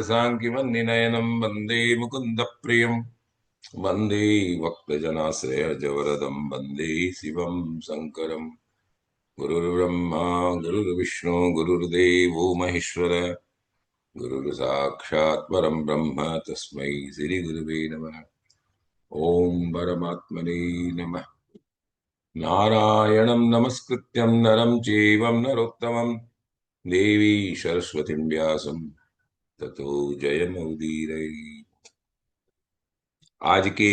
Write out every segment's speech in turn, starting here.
साङ्किमन्निनयनं वन्दे मुकुन्दप्रियं वन्दे भक्तजनाश्रयजवरदं वन्दे शिवं शङ्करं गुरुर्ब्रह्मा गुरुर्विष्णु गुरुर्देवो महेश्वर गुरुर्साक्षात् परं ब्रह्म तस्मै श्रीगुरुवे नमः। ॐ परमात्मने नमः। नारायणं नमस्कृत्यं नरं चैव नरोत्तमं देवी सरस्वतीं व्यासं ततो जयमुदीरये। आज के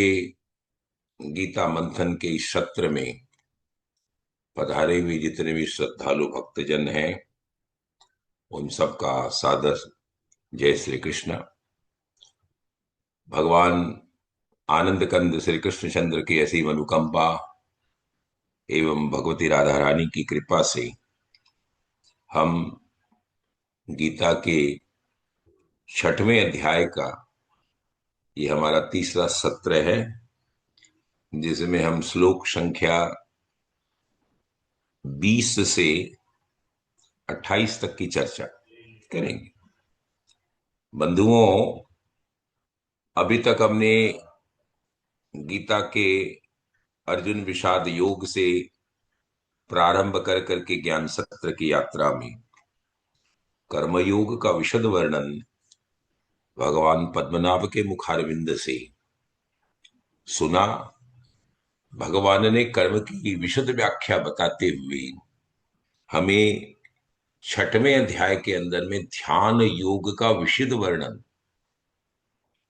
गीता मंथन के इस सत्र में पधारे हुए जितने भी श्रद्धालु भक्तजन हैं उन सबका सादर जय श्री कृष्ण। भगवान आनंद कंद श्री कृष्ण चंद्र की ऐसी अनुकंपा एवं भगवती राधा रानी की कृपा से हम गीता के 6वें अध्याय का ये हमारा तीसरा सत्र है, जिसमें हम श्लोक संख्या 20 से 28 तक की चर्चा करेंगे। बंधुओं, अभी तक हमने गीता के अर्जुन विषाद योग से प्रारंभ कर करके ज्ञान सत्र की यात्रा में कर्मयोग का विशद वर्णन भगवान पद्मनाभ के मुखारविंद से सुना। भगवान ने कर्म की विशद व्याख्या बताते हुए हमें 6वें अध्याय के अंदर में ध्यान योग का विशद वर्णन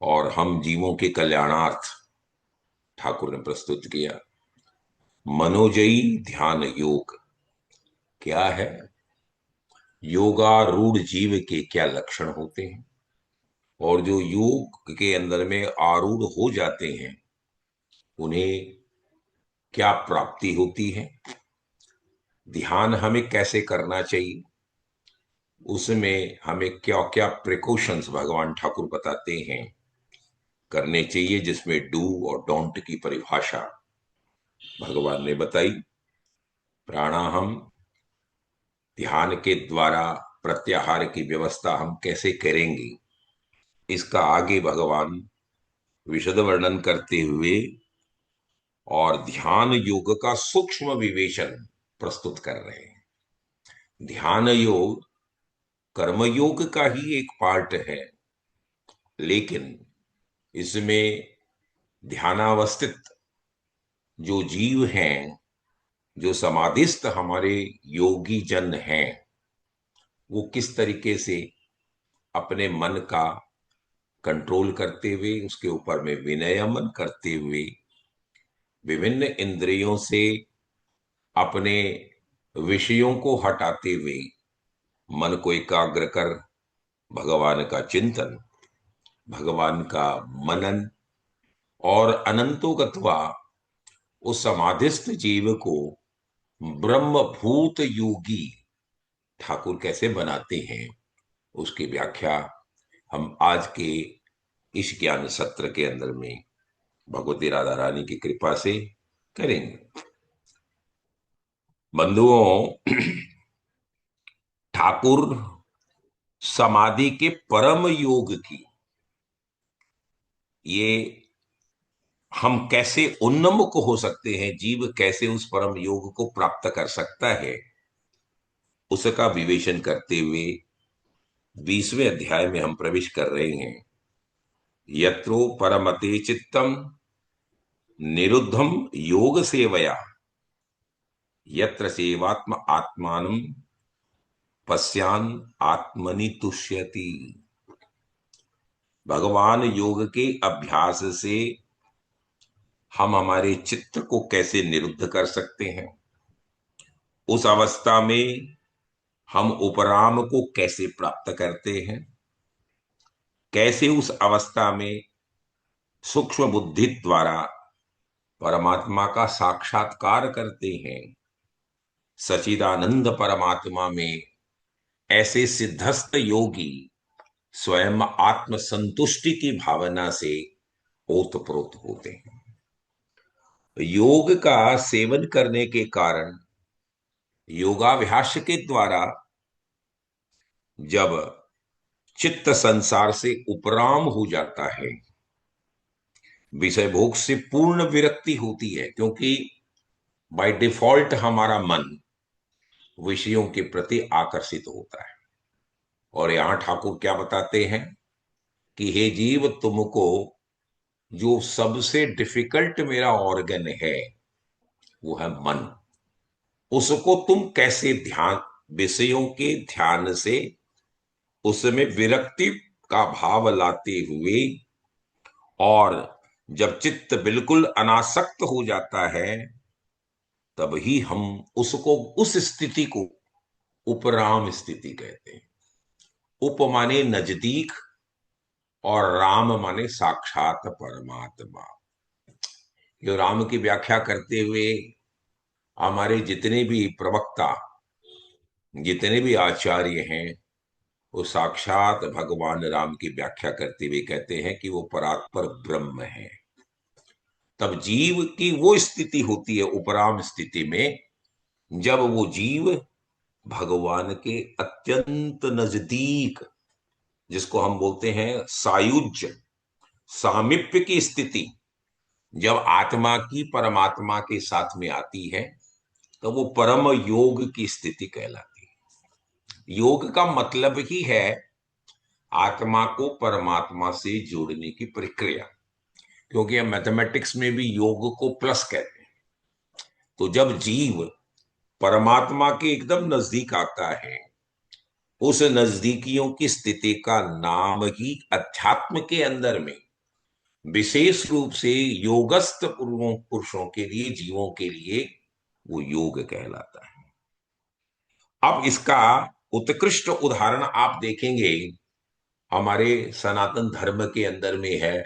और हम जीवों के कल्याणार्थ ठाकुर ने प्रस्तुत किया। मनोजयी ध्यान योग क्या है, योगारूढ़ जीव के क्या लक्षण होते हैं, और जो योग के अंदर में आरूढ़ हो जाते हैं उन्हें क्या प्राप्ति होती है, ध्यान हमें कैसे करना चाहिए, उसमें हमें क्या क्या प्रिकॉशंस भगवान ठाकुर बताते हैं करने चाहिए, जिसमें डू और डोंट की परिभाषा भगवान ने बताई। प्राणायाम ध्यान के द्वारा प्रत्याहार की व्यवस्था हम कैसे करेंगे, इसका आगे भगवान विशद वर्णन करते हुए और ध्यान योग का सूक्ष्म विवेचन प्रस्तुत कर रहे हैं। ध्यान योग कर्मयोग का ही एक पार्ट है, लेकिन इसमें ध्यानावस्थित जो जीव हैं, जो समाधिस्थ हमारे योगी जन हैं, वो किस तरीके से अपने मन का कंट्रोल करते हुए, उसके ऊपर में विनयमन करते हुए, विभिन्न इंद्रियों से अपने विषयों को हटाते हुए मन को एकाग्र कर भगवान का चिंतन, भगवान का मनन और अनंतोगत्वा उस समाधिस्थ जीव को ब्रह्मभूत योगी ठाकुर कैसे बनाते हैं, उसकी व्याख्या हम आज के इस ज्ञान सत्र के अंदर में भगवती राधा रानी की कृपा से करेंगे। बंधुओं, ठाकुर समाधि के परम योग की ये हम कैसे उन्नमुख हो सकते हैं, जीव कैसे उस परम योग को प्राप्त कर सकता है, उसका विवेचन करते हुए 20वें अध्याय में हम प्रवेश कर रहे हैं। यत्रो परमते चित्तम निरुद्धम योग सेवया यत्र सेवात्म आत्मानं पश्यान आत्मनि तुष्यति। भगवान योग के अभ्यास से हम हमारे चित्त को कैसे निरुद्ध कर सकते हैं, उस अवस्था में हम उपराम को कैसे प्राप्त करते हैं, कैसे उस अवस्था में सूक्ष्म बुद्धि द्वारा परमात्मा का साक्षात्कार करते हैं, सचिदानंद परमात्मा में ऐसे सिद्धस्थ योगी स्वयं आत्म संतुष्टि की भावना से ओतप्रोत होते हैं। योग का सेवन करने के कारण, योगाभ्यास के द्वारा जब चित्त संसार से उपराम हो जाता है, विषय भोग से पूर्ण विरक्ति होती है, क्योंकि बाय डिफॉल्ट हमारा मन विषयों के प्रति आकर्षित होता है। और यहां ठाकुर क्या बताते हैं कि हे जीव, तुमको जो सबसे डिफिकल्ट मेरा ऑर्गन है वो है मन। उसको तुम कैसे ध्यान, विषयों के ध्यान से उसमें विरक्ति का भाव लाते हुए, और जब चित्त बिल्कुल अनासक्त हो जाता है तभी हम उसको, उस स्थिति को उपराम स्थिति कहते हैं। उप माने नजदीक और राम माने साक्षात परमात्मा। जो राम की व्याख्या करते हुए हमारे जितने भी प्रवक्ता, जितने भी आचार्य हैं, वो साक्षात भगवान राम की व्याख्या करते हुए कहते हैं कि वो परात्पर ब्रह्म है। तब जीव की वो स्थिति होती है उपराम स्थिति में, जब वो जीव भगवान के अत्यंत नजदीक, जिसको हम बोलते हैं सायुज्य, सामीप्य की स्थिति, जब आत्मा की परमात्मा के साथ में आती है तो वो परम योग की स्थिति कहलाती है। योग का मतलब ही है आत्मा को परमात्मा से जोड़ने की प्रक्रिया, क्योंकि हम मैथमेटिक्स में भी योग को प्लस कहते हैं। तो जब जीव परमात्मा के एकदम नजदीक आता है, उस नजदीकियों की स्थिति का नाम ही अध्यात्म के अंदर में विशेष रूप से योगस्थ पुरुषों के लिए, जीवों के लिए वो योग कहलाता है। अब इसका उत्कृष्ट उदाहरण आप देखेंगे हमारे सनातन धर्म के अंदर में है,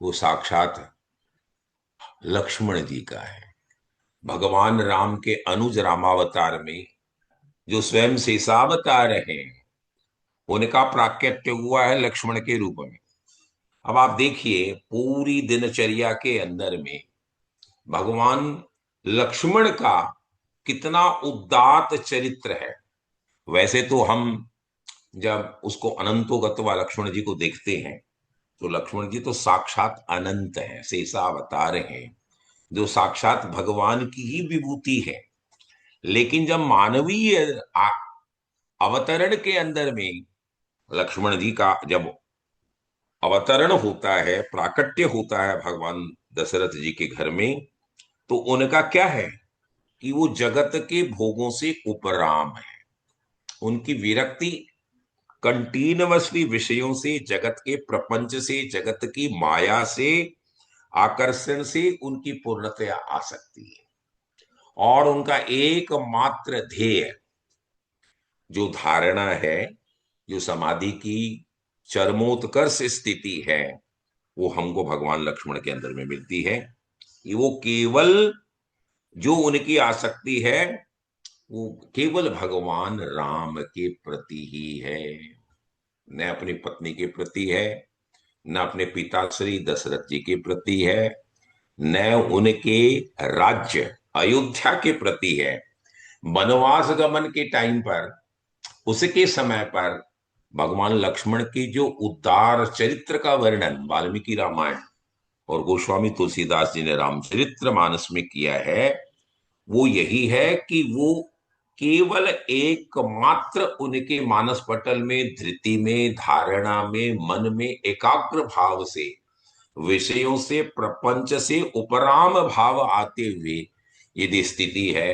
वो साक्षात लक्ष्मण जी का है। भगवान राम के अनुज रामावतार में जो स्वयं शेषावतार हैं, उनका प्राकट्य हुआ है लक्ष्मण के रूप में। अब आप देखिए पूरी दिनचर्या के अंदर में भगवान लक्ष्मण का कितना उदात्त चरित्र है। वैसे तो हम जब उसको अनंतोगत्वा लक्ष्मण जी को देखते हैं तो लक्ष्मण जी तो साक्षात अनंत हैं, शेषावतार हैं, जो साक्षात भगवान की ही विभूति है। लेकिन जब मानवीय अवतरण के अंदर में लक्ष्मण जी का जब अवतरण होता है, प्राकट्य होता है भगवान दशरथ जी के घर में, तो उनका क्या है कि वो जगत के भोगों से उपराम है। उनकी विरक्ति कंटिन्यूअसली विषयों से, जगत के प्रपंच से, जगत की माया से, आकर्षण से उनकी पूर्णतया आ सकती है। और उनका एकमात्र ध्येय, जो धारणा है, जो समाधि की चरमोत्कर्ष स्थिति है, वो हमको भगवान लक्ष्मण के अंदर में मिलती है कि वो केवल, जो उनकी आसक्ति है वो केवल भगवान राम के प्रति ही है, न अपनी पत्नी के प्रति है, न अपने पिता श्री दशरथ जी के प्रति है, न उनके राज्य अयोध्या के प्रति है। वनवास गमन के टाइम पर, उसके समय पर भगवान लक्ष्मण की जो उदार चरित्र का वर्णन वाल्मीकि रामायण और गोस्वामी तुलसीदास जी ने रामचरित्र मानस में किया है, वो यही है कि वो केवल एकमात्र उनके मानस पटल में, धृति में, धारणा में, मन में एकाग्र भाव से, विषयों से, प्रपंच से उपराम भाव आते हुए यदि स्थिति है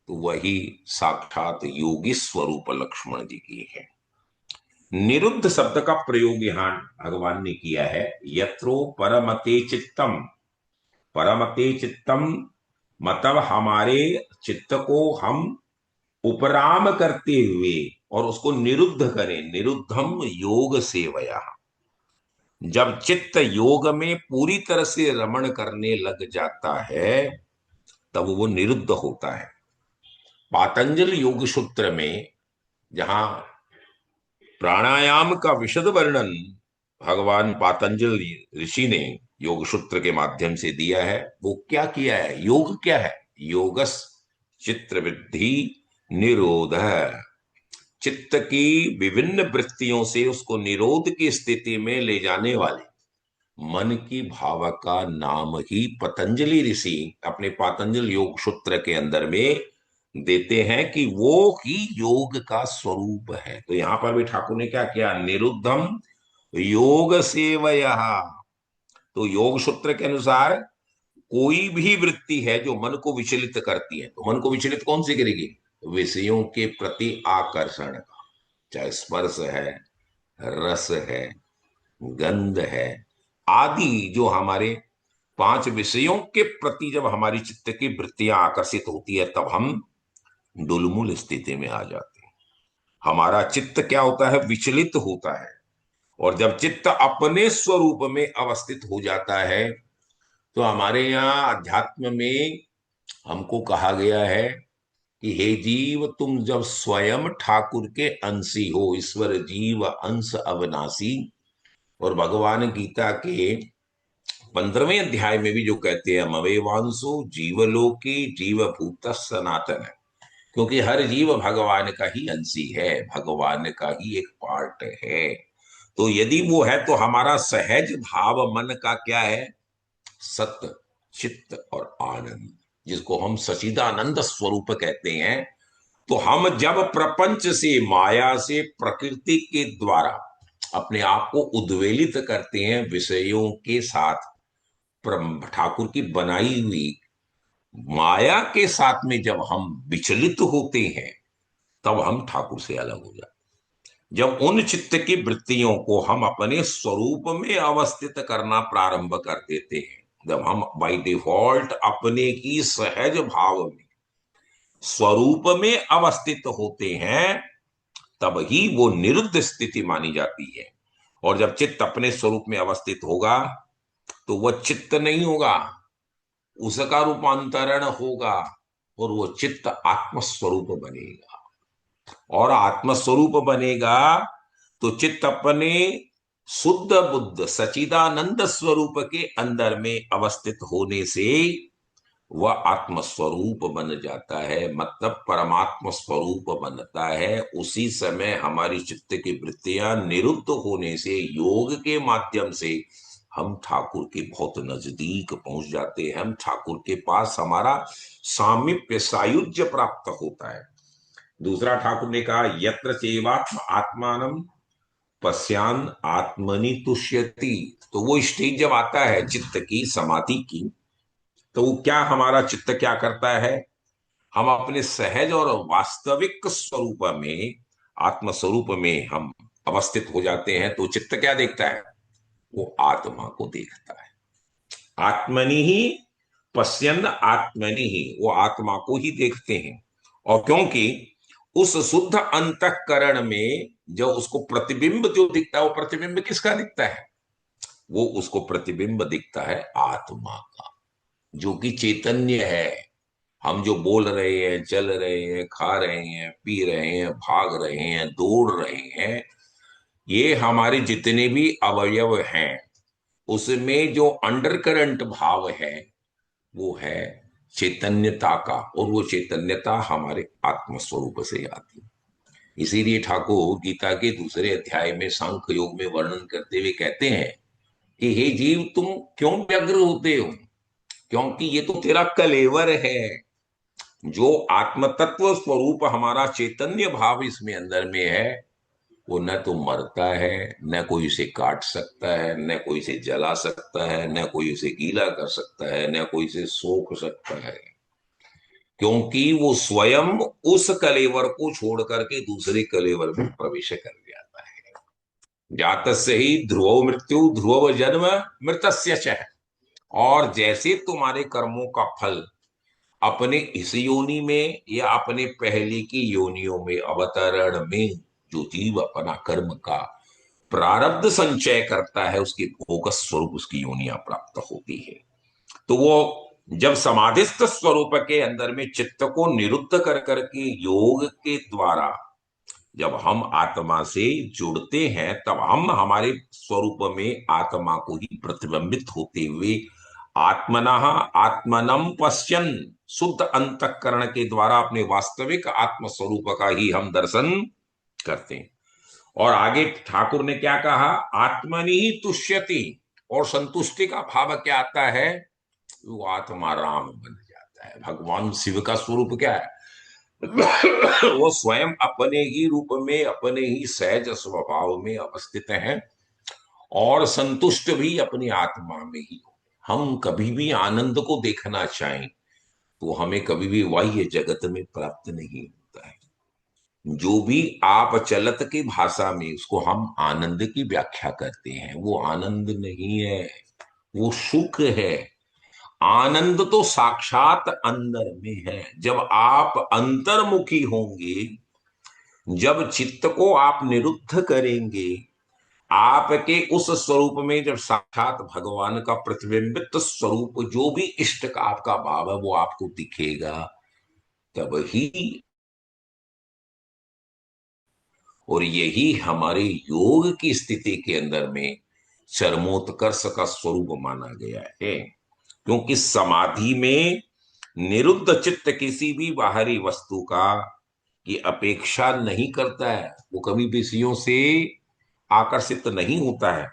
तो वही साक्षात योगी स्वरूप लक्ष्मण जी की है। निरुद्ध शब्द का प्रयोग यहां भगवान ने किया है। यत्रो परमते चित्तम, परमते चित्तम मतलब हमारे चित्त को हम उपराम करते हुए और उसको निरुद्ध करें। निरुद्धम योग सेवया, जब चित्त योग में पूरी तरह से रमण करने लग जाता है तब वो निरुद्ध होता है। पातंजल योग सूत्र में जहां प्राणायाम का विशद वर्णन भगवान पातंजल ऋषि ने योग सूत्र के माध्यम से दिया है, वो क्या किया है, योग क्या है, योगस चित्त वृद्धि निरोध। चित्त की विभिन्न वृत्तियों से उसको निरोध की स्थिति में ले जाने वाले मन की भाव का नाम ही पतंजलि ऋषि अपने पातंजल योग सूत्र के अंदर में देते हैं कि वो ही योग का स्वरूप है। तो यहां पर भी ठाकुर ने क्या किया, निरुद्धम योग सेवया। तो योग सूत्र के अनुसार कोई भी वृत्ति है जो मन को विचलित करती है, तो मन को विचलित कौन सी करेगी, विषयों के प्रति आकर्षण का, चाहे स्पर्श है, रस है, गंध है, आदि जो हमारे पांच विषयों के प्रति जब हमारी चित्त की वृत्तियां आकर्षित होती है तब हम डुलमुल स्थिति में आ जाते हैं। हमारा चित्त क्या होता है, विचलित होता है। और जब चित्त अपने स्वरूप में अवस्थित हो जाता है तो हमारे यहाँ अध्यात्म में हमको कहा गया है कि हे जीव, तुम जब स्वयं ठाकुर के अंशी हो, ईश्वर जीव अंश अविनाशी। और भगवान गीता के 15वें अध्याय में भी जो कहते हैं मवेवांशो जीवलोकी जीवभूत सनातन है, क्योंकि हर जीव भगवान का ही अंशी है, भगवान का ही एक पार्ट है। तो यदि वो है तो हमारा सहज भाव मन का क्या है, सत्य, चित्त और आनंद, जिसको हम सचिदानंद स्वरूप कहते हैं। तो हम जब प्रपंच से, माया से, प्रकृति के द्वारा अपने आप को उद्वेलित करते हैं विषयों के साथ, ठाकुर की बनाई हुई माया के साथ में जब हम विचलित होते हैं तब हम ठाकुर से अलग हो जाते हैं। जब उन चित्त की वृत्तियों को हम अपने स्वरूप में अवस्थित करना प्रारंभ कर देते हैं, जब हम बाय डिफॉल्ट अपने की सहज भाव में स्वरूप में अवस्थित होते हैं, तब ही वो निरुद्ध स्थिति मानी जाती है। और जब चित्त अपने स्वरूप में अवस्थित होगा तो वह चित्त नहीं होगा, उसका रूपांतरण होगा और वो चित्त आत्मस्वरूप बनेगा। और आत्मस्वरूप बनेगा तो चित्त अपने शुद्ध बुद्ध सचिदानंद स्वरूप के अंदर में अवस्थित होने से वह आत्मस्वरूप बन जाता है, मतलब परमात्म स्वरूप बनता है। उसी समय हमारी चित्त की वृत्तियां निरुद्ध होने से योग के माध्यम से हम ठाकुर के बहुत नजदीक पहुंच जाते हैं। हम ठाकुर के पास हमारा सामीप्य सायुज्य प्राप्त होता है। दूसरा ठाकुर ने कहा यत्र चैवात्म आत्मानम पश्यान आत्मनि तुष्यति। तो वो स्टेज जब आता है चित्त की समाधि की, तो वो क्या, हमारा चित्त क्या करता है, हम अपने सहज और वास्तविक स्वरूप में, आत्म स्वरूप में हम अवस्थित हो जाते हैं। तो चित्त क्या देखता है, वो आत्मा को देखता है। आत्मनि ही पश्यन आत्मनि ही, वो आत्मा को ही देखते हैं। और क्योंकि उस शुद्ध अंतःकरण में जो उसको प्रतिबिंब जो दिखता है, वो प्रतिबिंब किसका दिखता है, वो उसको प्रतिबिंब दिखता है आत्मा का, जो कि चैतन्य है। हम जो बोल रहे हैं, चल रहे हैं, खा रहे हैं, पी रहे हैं, भाग रहे हैं, दौड़ रहे हैं, ये हमारे जितने भी अवयव हैं उसमें जो अंडर करंट भाव है वो है चैतन्यता का, और वो चैतन्यता हमारे आत्म स्वरूप से आती है। इसीलिए ठाकुर गीता के दूसरे अध्याय में सांख्य योग में वर्णन करते हुए कहते हैं कि हे जीव, तुम क्यों व्यग्र होते हो, क्योंकि ये तो तेरा कलेवर है। जो आत्म तत्व स्वरूप हमारा चैतन्य भाव इसमें अंदर में है, वो न तो मरता है, न कोई इसे काट सकता है, न कोई इसे जला सकता है, न कोई इसे गीला कर सकता है, न कोई इसे सोख सकता है, क्योंकि वो स्वयं उस कलेवर को छोड़ करके दूसरे कलेवर में प्रवेश कर जाता है। जातस्य ही ध्रुव मृत्यु ध्रुव जन्म मृतस्य च। और जैसे तुम्हारे कर्मों का फल अपने इस योनि में या अपने पहले की योनियों में अवतरण में जो जीव अपना कर्म का प्रारब्ध संचय करता है, उसके भोग स्वरूप उसकी योनियां प्राप्त होती है। तो वो जब समाधिस्थ स्वरूप के अंदर में चित्त को निरुद्ध कर करके योग के द्वारा जब हम आत्मा से जुड़ते हैं, तब हम हमारे स्वरूप में आत्मा को ही प्रतिबिंबित होते हुए आत्मना आत्मनम पश्यन, शुद्ध अंतःकरण के द्वारा अपने वास्तविक आत्म स्वरूप का ही हम दर्शन करते हैं। और आगे ठाकुर ने क्या कहा, आत्मनि ही तुष्यति, और संतुष्टि का भाव क्या आता है, वो आत्मा राम बन जाता है। भगवान शिव का स्वरूप क्या है, वो स्वयं अपने ही रूप में, अपने ही सहज स्वभाव में अवस्थित है, और संतुष्ट भी अपनी आत्मा में ही हो। हम कभी भी आनंद को देखना चाहें तो हमें कभी भी बाह्य जगत में प्राप्त नहीं होता है। जो भी आप चलत की भाषा में उसको हम आनंद की व्याख्या करते हैं, वो आनंद नहीं है, वो सुख है। आनंद तो साक्षात अंदर में है। जब आप अंतर्मुखी होंगे, जब चित्त को आप निरुद्ध करेंगे, आपके उस स्वरूप में जब साक्षात भगवान का प्रतिबिंबित स्वरूप, जो भी इष्ट का आपका भाव है, वो आपको दिखेगा, तब ही। और यही हमारे योग की स्थिति के अंदर में चरमोत्कर्ष का स्वरूप माना गया है। क्योंकि समाधि में निरुद्ध चित्त किसी भी बाहरी वस्तु का की अपेक्षा नहीं करता है, वो कभी विषयों से आकर्षित नहीं होता है।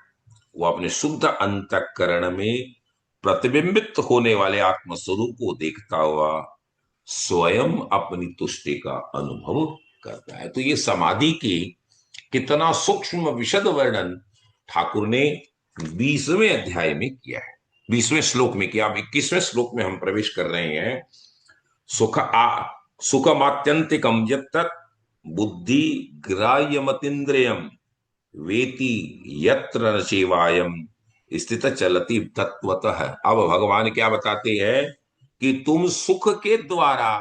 वो अपने शुद्ध अंतःकरण में प्रतिबिंबित होने वाले आत्मस्वरूप को देखता हुआ स्वयं अपनी तुष्टि का अनुभव करता है। तो ये समाधि की कितना सूक्ष्म विशद वर्णन ठाकुर ने 20वें अध्याय में किया है, 20वें श्लोक में किया। अब 21वें श्लोक में हम प्रवेश कर रहे हैं। सुखमात्यंतिकम यत्तत् बुद्धि ग्राह्यमतीन्द्रियम वेति यत्र न चैवायम स्थित चलति तत्वतः। अब भगवान क्या बताते हैं कि तुम सुख के द्वारा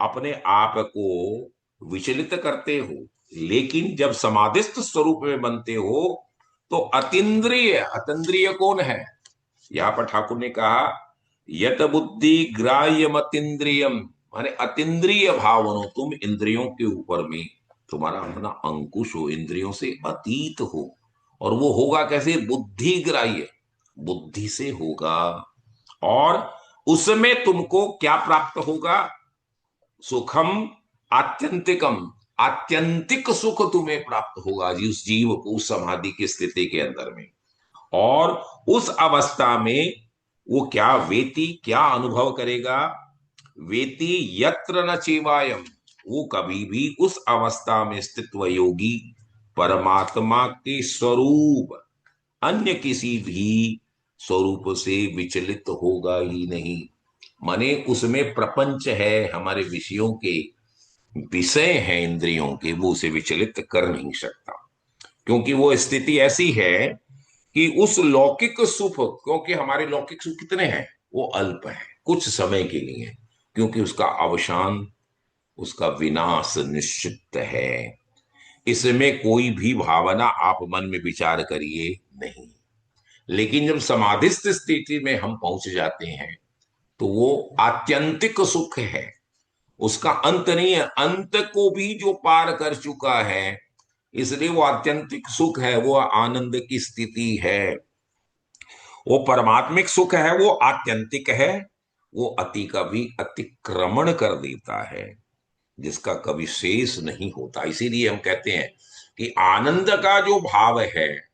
अपने आप को विचलित करते हो, लेकिन जब समाधिस्थ स्वरूप में बनते हो तो अतीन्द्रिय, अतीन्द्रिय कौन है, यहां पर ठाकुर ने कहा यत बुद्धि ग्राह्य मतीन्द्रियम, माने अतीन्द्रिय भावनो, तुम इंद्रियों के ऊपर में तुम्हारा अपना अंकुश हो, इंद्रियों से अतीत हो। और वो होगा कैसे, बुद्धि ग्राह्य, बुद्धि से होगा। और उसमें तुमको क्या प्राप्त होगा, सुखम आत्यंतिकम, आत्यंतिक सुख तुम्हें प्राप्त होगा जी, उस जीव को उस समाधि की स्थिति के अंदर में। और उस अवस्था में वो क्या वेति, क्या अनुभव करेगा, वेति यत्र न चेवायम, वो कभी भी उस अवस्था में स्थित वह योगी परमात्मा के स्वरूप, अन्य किसी भी स्वरूप से विचलित होगा ही नहीं। माने उसमें प्रपंच है, हमारे विषयों के विषय हैं, इंद्रियों के, वो उसे विचलित कर नहीं सकता। क्योंकि वो स्थिति ऐसी है कि उस लौकिक सुख, क्योंकि हमारे लौकिक सुख कितने हैं, वो अल्प है, कुछ समय के लिए, क्योंकि उसका अवसान, उसका विनाश निश्चित है। इसमें कोई भी भावना आप मन में विचार करिए नहीं। लेकिन जब समाधिस्थ स्थिति में हम पहुंच जाते हैं तो वो आत्यंतिक सुख है, उसका अंत नहीं है, अंत को भी जो पार कर चुका है, इसलिए वो आत्यंतिक सुख है, वो आनंद की स्थिति है। वो परमात्मिक सुख है, वो आत्यंतिक है, वो अति का भी अतिक्रमण कर देता है, जिसका कभी शेष नहीं होता। इसीलिए हम कहते हैं कि आनंद का जो भाव है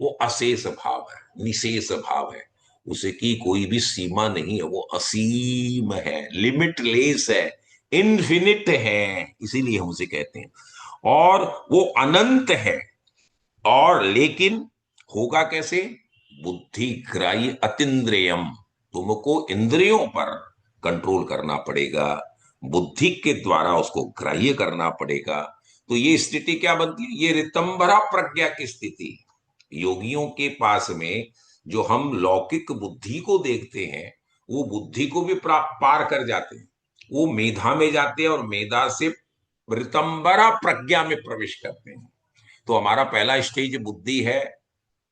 वो अशेष भाव है, निशेष भाव है, उसकी कोई भी सीमा नहीं है, वो असीम है, लिमिटलेस है, इन्फिनिट है, इसीलिए हम उसे कहते हैं। और वो अनंत है। और लेकिन होगा कैसे, बुद्धि ग्राह्य अतीन्द्रियम, तुमको इंद्रियों पर कंट्रोल करना पड़ेगा, बुद्धि के द्वारा उसको ग्राह्य करना पड़ेगा। तो ये स्थिति क्या बनती है, ये ऋतंभरा प्रज्ञा की स्थिति। योगियों के पास में जो हम लौकिक बुद्धि को देखते हैं, वो बुद्धि को भी प्राप्त पार कर जाते हैं, वो मेधा में जाते हैं, और मेधा से ऋतंभरा प्रज्ञा में प्रवेश करते हैं। तो हमारा पहला स्टेज बुद्धि है,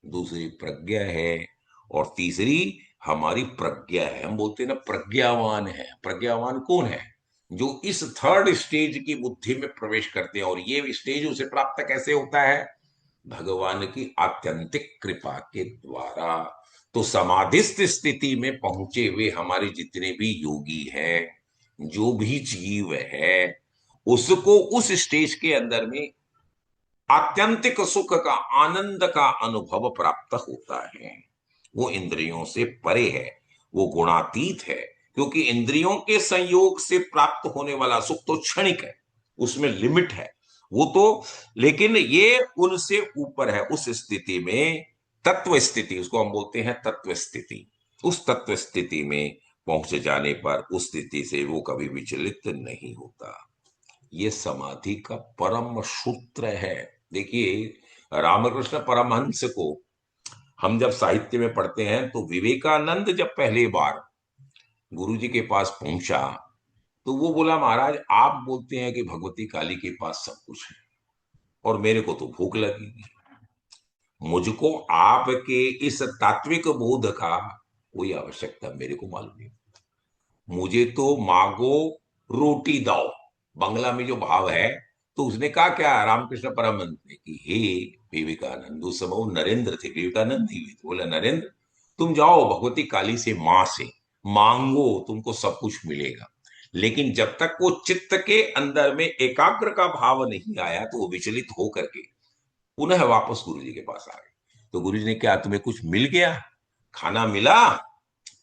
दूसरी प्रज्ञा है, और तीसरी हमारी प्रज्ञा है। हम बोलते हैं ना प्रज्ञावान है, प्रज्ञावान कौन है, जो इस थर्ड स्टेज की बुद्धि में प्रवेश करते हैं। और ये स्टेज उसे प्राप्त कैसे होता है, भगवान की आत्यंतिक कृपा के द्वारा। तो समाधिस्थ स्थिति में पहुंचे हुए हमारे जितने भी योगी हैं, जो भी जीव है, उसको उस स्टेज के अंदर में आत्यंतिक सुख का, आनंद का अनुभव प्राप्त होता है। वो इंद्रियों से परे है, वो गुणातीत है, क्योंकि इंद्रियों के संयोग से प्राप्त होने वाला सुख तो क्षणिक है, उसमें लिमिट है वो तो। लेकिन ये उनसे ऊपर है। उस स्थिति में तत्व स्थिति, उसको हम बोलते हैं तत्व स्थिति, उस तत्व स्थिति में पहुंच जाने पर उस स्थिति से वो कभी विचलित नहीं होता। ये समाधि का परम सूत्र है। देखिए, रामकृष्ण परमहंस को हम जब साहित्य में पढ़ते हैं तो विवेकानंद जब पहली बार गुरु जी के पास पहुंचा तो वो बोला, महाराज आप बोलते हैं कि भगवती काली के पास सब कुछ है और मेरे को तो भूख लगेगी, मुझको आपके इस तात्विक बोध का कोई आवश्यकता मेरे को मालूम नहीं, मुझे तो मांगो रोटी दाओ, बंगला में जो भाव है। तो उसने कहा क्या, रामकृष्ण परमहंस ने, कि हे विवेकानंद, उस समय वो नरेंद्र थे, विवेकानंद नहीं हुए थे, बोला नरेंद्र तुम जाओ भगवती काली से, मां से मांगो, तुमको सब कुछ मिलेगा। लेकिन जब तक वो चित्त के अंदर में एकाग्र का भाव नहीं आया तो वो विचलित होकर के पुनः वापस गुरु जी के पास आ गए। तो गुरु जी ने, क्या तुम्हें कुछ मिल गया, खाना मिला?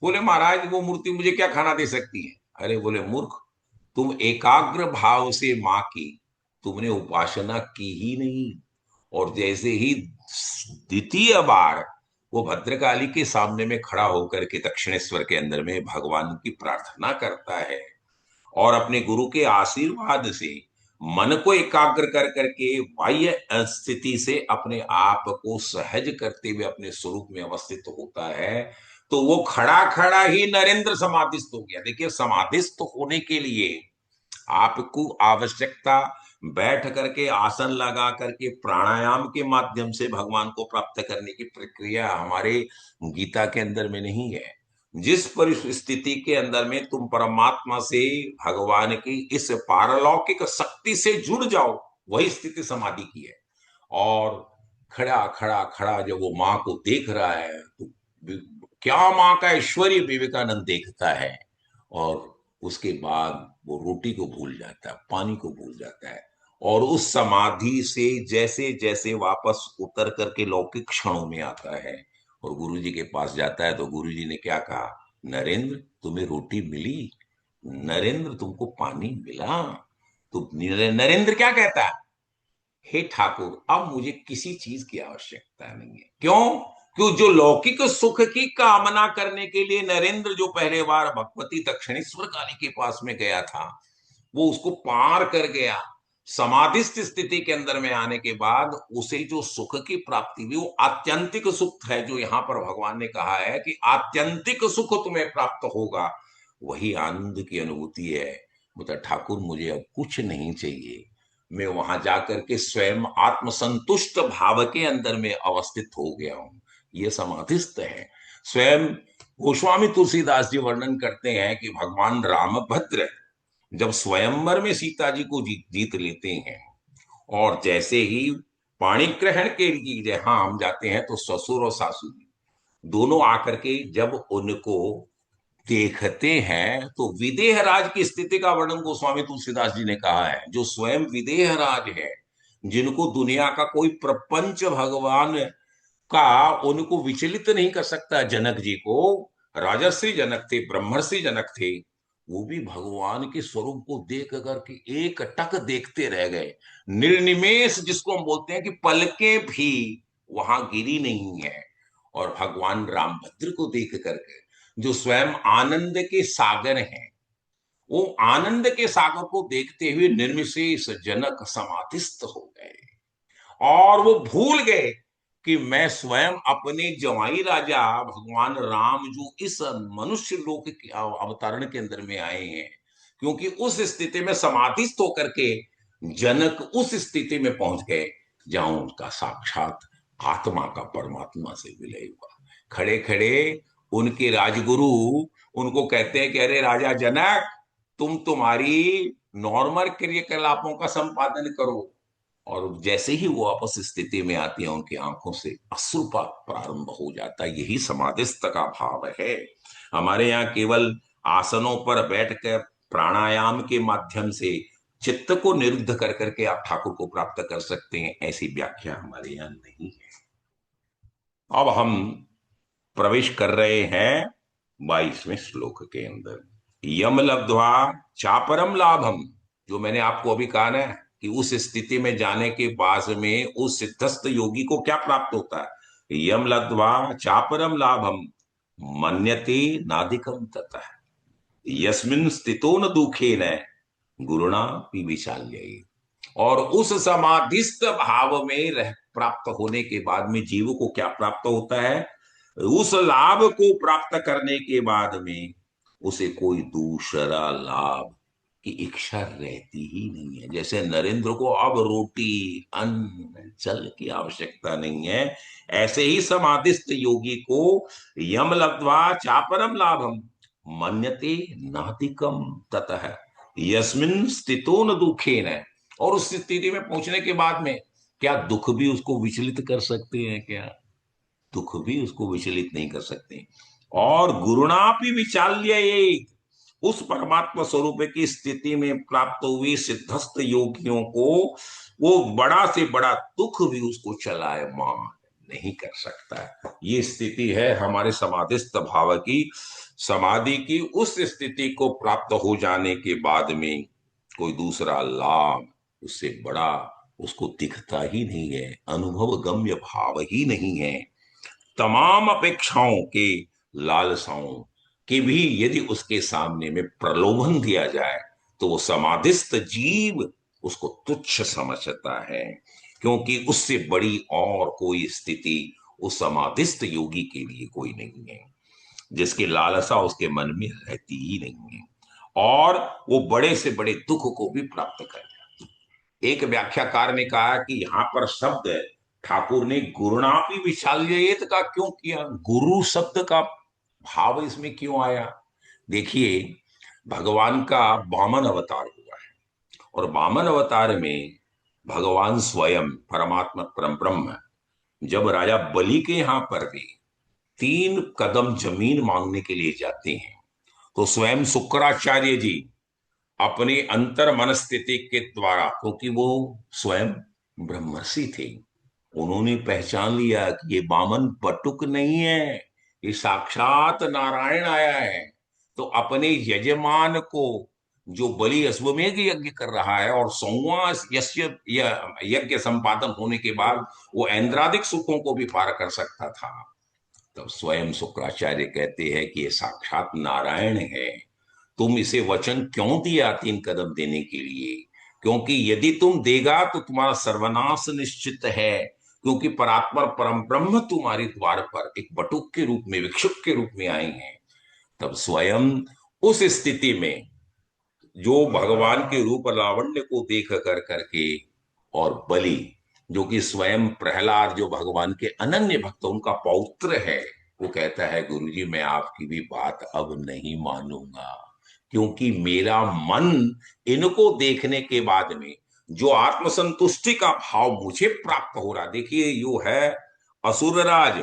बोले महाराज वो मूर्ति मुझे क्या खाना दे सकती है। अरे बोले मूर्ख, तुम एकाग्र भाव से मां की तुमने उपासना की ही नहीं। और जैसे ही द्वितीय बार वो भद्रकाली के सामने में खड़ा होकर के दक्षिणेश्वर के अंदर में भगवान की प्रार्थना करता है और अपने गुरु के आशीर्वाद से मन को एकाग्र कर करके बाह्य स्थिति से अपने आप को सहज करते हुए अपने स्वरूप में अवस्थित होता है, तो वो खड़ा खड़ा ही नरेंद्र समाधिस्थ हो गया। देखिए, समाधिस्थ होने के लिए आपको आवश्यकता बैठ करके आसन लगा करके प्राणायाम के माध्यम से भगवान को प्राप्त करने की प्रक्रिया हमारे गीता के अंदर में नहीं है। जिस परिस्थिति के अंदर में तुम परमात्मा से, भगवान की इस पारलौकिक शक्ति से जुड़ जाओ, वही स्थिति समाधि की है। और खड़ा खड़ा खड़ा जब वो माँ को देख रहा है तो क्या माँ का ऐश्वर्य विवेकानंद देखता है। और उसके बाद वो रोटी को भूल जाता है, पानी को भूल जाता है, और उस समाधि से जैसे जैसे वापस उतर करके लौकिक क्षणों में आता है और गुरुजी के पास जाता है तो गुरुजी ने क्या कहा, नरेंद्र तुम्हें रोटी मिली, नरेंद्र तुमको पानी मिला। तो नरेंद्र क्या कहता है, हे ठाकुर अब मुझे किसी चीज की आवश्यकता नहीं है। क्यों? क्यों? जो लौकिक सुख की कामना करने के लिए नरेंद्र जो पहले बार भगवती दक्षिणेश्वर काली के पास में गया था, वो उसको पार कर गया। समाधिस्थ स्थिति के अंदर में आने के बाद उसे जो सुख की प्राप्ति हुई वो आत्यंतिक सुख है, जो यहां पर भगवान ने कहा है कि आत्यंतिक सुख तुम्हें प्राप्त होगा, वही आनंद की अनुभूति है। मतलब ठाकुर मुझे अब कुछ नहीं चाहिए, मैं वहां जाकर के स्वयं आत्मसंतुष्ट भाव के अंदर में अवस्थित हो गया हूं। ये समाधिस्थ है। स्वयं गोस्वामी तुलसीदास जी वर्णन करते हैं कि भगवान रामभद्र जब स्वयंवर में सीता जी को जीत लेते हैं और जैसे ही पाणी ग्रहण के लिए जहां हम जाते हैं तो ससुर और सासू दोनों आकर के जब उनको देखते हैं तो विदेह राज की स्थिति का वर्णन गोस्वामी तुलसीदास जी ने कहा है। जो स्वयं विदेह राज है, जिनको दुनिया का कोई प्रपंच भगवान का उनको विचलित नहीं कर सकता, जनक जी को राजर्षि जनक थे, ब्रह्मर्षि जनक थे, वो भी भगवान के स्वरूप को देख करके एक टक देखते रह गए। निर्निमेष जिसको हम बोलते हैं कि पलकें भी वहां गिरी नहीं है। और भगवान रामभद्र को देख करके जो स्वयं आनंद के सागर हैं, वो आनंद के सागर को देखते हुए निर्विशेष जनक समाधिस्थ हो गए और वो भूल गए कि मैं स्वयं अपने जवाई राजा भगवान राम जो इस मनुष्य लोक के अवतरण के अंदर में आए हैं, क्योंकि उस स्थिति में समाधिस्थ होकर के जनक उस स्थिति में पहुंच गए जहां उनका साक्षात आत्मा का परमात्मा से विलय हुआ। खड़े खड़े उनके राजगुरु उनको कहते हैं कि अरे राजा जनक, तुम्हारी नॉर्मल क्रियाकलापों का संपादन करो। और जैसे ही वो आपस स्थिति में आती है उनकी आंखों से अश्रुपात प्रारंभ हो जाता है। यही समाधिस्थ का भाव है। हमारे यहाँ केवल आसनों पर बैठकर प्राणायाम के माध्यम से चित्त को निरुद्ध कर करके आप ठाकुर को प्राप्त कर सकते हैं, ऐसी व्याख्या हमारे यहां नहीं है। अब हम प्रवेश कर रहे हैं 22वें श्लोक के अंदर। यम लब्ध्वा चापरम लाभम, जो मैंने आपको अभी कहा ना कि उस स्थिति में जाने के बाद में उस सिद्धस्थ योगी को क्या प्राप्त होता है। यम लब्ध्वा चापरम लाभम मन्यते नाधिकम ततः यस्मिन् स्थितो न दुखे न गुरुणा विशाल्य। और उस समाधिस्थ भाव में रह प्राप्त होने के बाद में जीव को क्या प्राप्त होता है। उस लाभ को प्राप्त करने के बाद में उसे कोई दूसरा लाभ की इच्छा रहती ही नहीं है। जैसे नरेंद्र को अब रोटी अन्न जल की आवश्यकता नहीं है, ऐसे ही समाधिस्थ योगी को यम लब्ध्वा चापरम लाभम मन्यते नातिकम ततः यस्मिन् स्थितो न दुखेन। और उस स्थिति में पहुंचने के बाद में क्या दुख भी उसको विचलित कर सकते हैं क्या। दुख भी उसको विचलित नहीं कर सकते। और गुरुणापि विचाल्य एक, उस परमात्मा स्वरूप की स्थिति में प्राप्त हुई सिद्धस्थ योगियों को वो बड़ा से बड़ा दुख भी उसको चलायमान नहीं कर सकता है। ये स्थिति है हमारे समाधिस्थ भाव की। समाधि की उस स्थिति को प्राप्त हो जाने के बाद में कोई दूसरा लाभ उससे बड़ा उसको दिखता ही नहीं है, अनुभव गम्य भाव ही नहीं है। तमाम अपेक्षाओं के लालसाओं के भी यदि उसके सामने में प्रलोभन दिया जाए तो वो समाधिस्थ जीव उसको तुच्छ समझता है, क्योंकि उससे बड़ी और कोई स्थिति उस समाधिस्थ योगी के लिए कोई नहीं है, जिसकी लालसा उसके मन में रहती ही नहीं है, और वो बड़े से बड़े दुख को भी प्राप्त कर। एक व्याख्याकार ने कहा कि यहां पर शब्द ठाकुर ने गुरुणापि विशाल्येत का क्यों किया, गुरु शब्द का भाव इसमें क्यों आया। देखिए, भगवान का वामन अवतार हुआ है, और वामन अवतार में भगवान स्वयं परमात्मा परम ब्रह्म जब राजा बलि के यहां पर भी 3 कदम जमीन मांगने के लिए जाते हैं तो स्वयं शुक्राचार्य जी अपनी अंतर मनस्थिति के द्वारा, क्योंकि वो स्वयं ब्रह्मर्षि थे, उन्होंने पहचान लिया कि ये बामन बटुक नहीं है, ये साक्षात नारायण आया है। तो अपने यजमान को, जो बलि अश्वमेध यज्ञ कर रहा है और 100वां यज्ञ संपादन होने के बाद वो ऐन्द्रादिक सुखों को भी पार कर सकता था, तब स्वयं शुक्राचार्य कहते हैं कि ये साक्षात नारायण है। तुम इसे वचन क्यों दिया 3 कदम देने के लिए, क्योंकि यदि तुम देगा तो तुम्हारा सर्वनाश निश्चित है, क्योंकि परात्पर परम ब्रह्म तुम्हारे द्वार पर एक बटुक के रूप में, विक्षुक के रूप में आए हैं। तब स्वयं उस स्थिति में जो भगवान के रूप लावण्य को देख कर करके, और बलि जो कि स्वयं प्रहलाद जो भगवान के अनन्य भक्त उनका पौत्र है, वो कहता है गुरुजी मैं आपकी भी बात अब नहीं मानूंगा, क्योंकि मेरा मन इनको देखने के बाद में जो आत्मसंतुष्टि का भाव मुझे प्राप्त हो रहा। देखिए यो है असुरराज,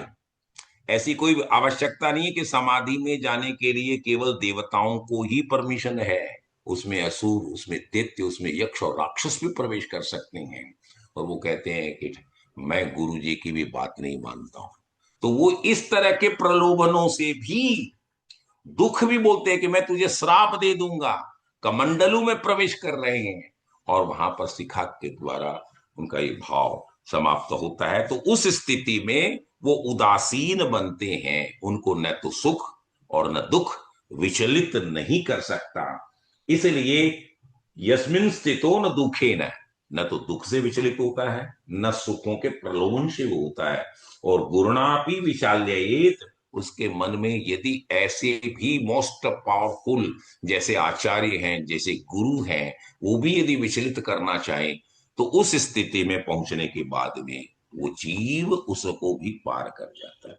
ऐसी कोई आवश्यकता नहीं है कि समाधि में जाने के लिए केवल देवताओं को ही परमिशन है, उसमें असुर, उसमें दैत्य, उसमें यक्ष और राक्षस भी प्रवेश कर सकते हैं। और वो कहते हैं कि मैं गुरु जी की भी बात नहीं मानता हूं। तो वो इस तरह के प्रलोभनों से भी, दुख भी बोलते हैं कि मैं तुझे श्राप दे दूंगा, कमंडलू में प्रवेश कर रहे हैं, और वहां पर शिखा के द्वारा उनका ये भाव समाप्त होता है। तो उस स्थिति में वो उदासीन बनते हैं, उनको न तो सुख और न दुख विचलित नहीं कर सकता। इसलिए यस्मिन स्थितो न दुखे न तो दुख से विचलित होता है, न सुखों के प्रलोभन से वो होता है। और गुरुणापि विशाल्येत, उसके मन में यदि ऐसे भी मोस्ट पावरफुल जैसे आचार्य हैं, जैसे गुरु हैं, वो भी यदि विचलित करना चाहे तो उस स्थिति में पहुंचने के बाद में वो जीव उसको भी पार कर जाता है।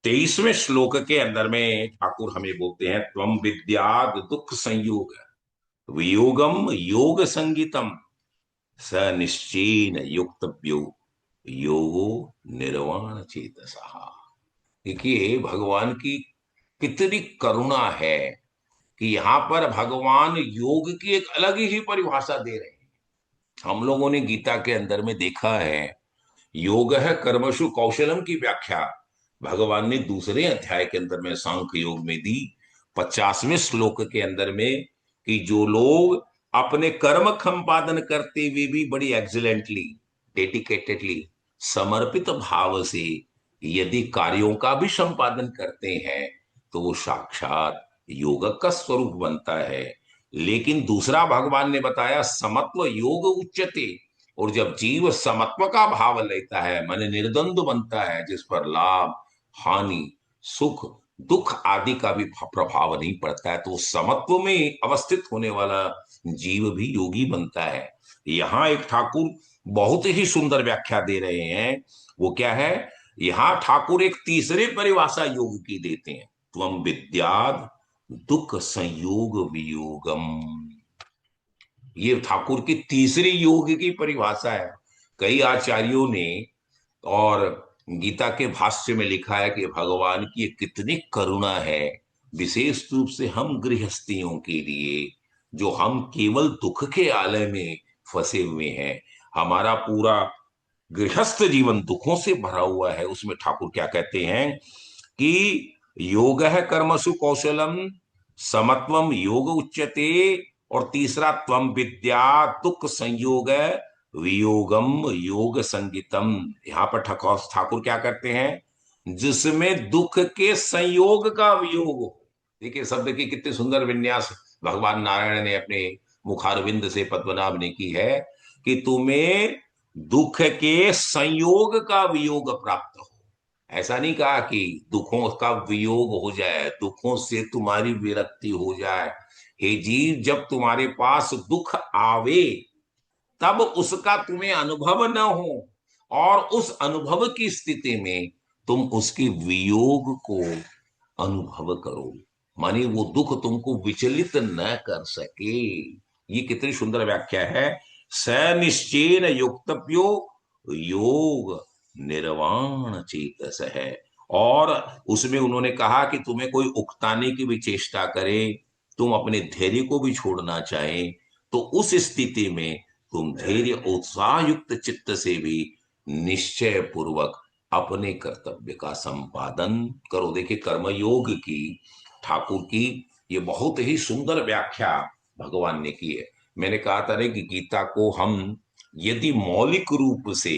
23वें श्लोक के अंदर में ठाकुर हमें बोलते हैं त्वम विद्याद दुख संयोग वियोगम योग संगीतम स निश्चयन युक्तव्यो योगो निर्वाण चेतसा। देखिए भगवान की कितनी करुणा है कि यहां पर भगवान योग की एक अलग ही परिभाषा दे रहे हैं। हम लोगों ने गीता के अंदर में देखा है, योग है कर्मसु कौशलम की व्याख्या भगवान ने दूसरे अध्याय के अंदर में सांख्य योग में दी, 50वें श्लोक के अंदर में, कि जो लोग अपने कर्म संपादन करते हुए भी बड़ी एक्सीलेंटली, डेडिकेटेडली, समर्पित भाव से यदि कार्यों का भी संपादन करते हैं, तो वो साक्षात योग का स्वरूप बनता है। लेकिन दूसरा भगवान ने बताया समत्व योग उच्यते, और जब जीव समत्व का भाव लेता है, मन निर्द्वंद बनता है, जिस पर लाभ, हानि, सुख, दुख आदि का भी प्रभाव नहीं पड़ता है, तो समत्व में अवस्थित होने वाला जीव भी योगी बनता है। यहाँ एक ठाकुर बहुत ही सुंदर व्याख्या दे रहे हैं। वो क्या है? यहाँ ठाकुर एक तीसरे परिभाषा योग की देते हैं, त्वम विद्याद दुख संयोग वियोगम। ये ठाकुर की तीसरी योग की परिभाषा है। कई आचार्यों ने और गीता के भाष्य में लिखा है कि भगवान की कितनी करुणा है, विशेष रूप से हम गृहस्थियों के लिए, जो हम केवल दुख के आलय में फंसे हुए हैं। हमारा पूरा गृहस्थ जीवन दुखों से भरा हुआ है। उसमें ठाकुर क्या कहते हैं कि योग है कर्मसु कौशलम, समत्वम योग उच्यते, और तीसरा त्वम विद्या दुख संयोग वियोगम योग संगीतम। यहाँ पर ठाकुर क्या करते हैं? जिसमें दुख के संयोग का वियोग हो। देखिए शब्द की कितनी सुंदर विन्यास भगवान नारायण ने अपने मुखारविंद से पद्मनाभ ने की है, कि तुम्हें दुख के संयोग का वियोग प्राप्त हो। ऐसा नहीं कहा कि दुखों का वियोग हो जाए, दुखों से तुम्हारी विरक्ति हो जाए। हे जीव, जब तुम्हारे पास दुख आवे तब उसका तुम्हें अनुभव न हो, और उस अनुभव की स्थिति में तुम उसके वियोग को अनुभव करो, माने वो दुख तुमको विचलित न कर सके। ये कितनी सुंदर व्याख्या है। स निश्चयन युक्तव्यो योग निर्वाण चेतस है। और उसमें उन्होंने कहा कि तुम्हें कोई उकताने की भी चेष्टा करे, तुम अपने धैर्य को भी छोड़ना चाहे, तो उस स्थिति में तुम धैर्य उत्साह युक्त चित्त से भी निश्चय पूर्वक अपने कर्तव्य का संपादन करो। देखिए कर्मयोग की ठाकुर की ये बहुत ही सुंदर व्याख्या भगवान ने की है। मैंने कहा था ना कि गीता को हम यदि मौलिक रूप से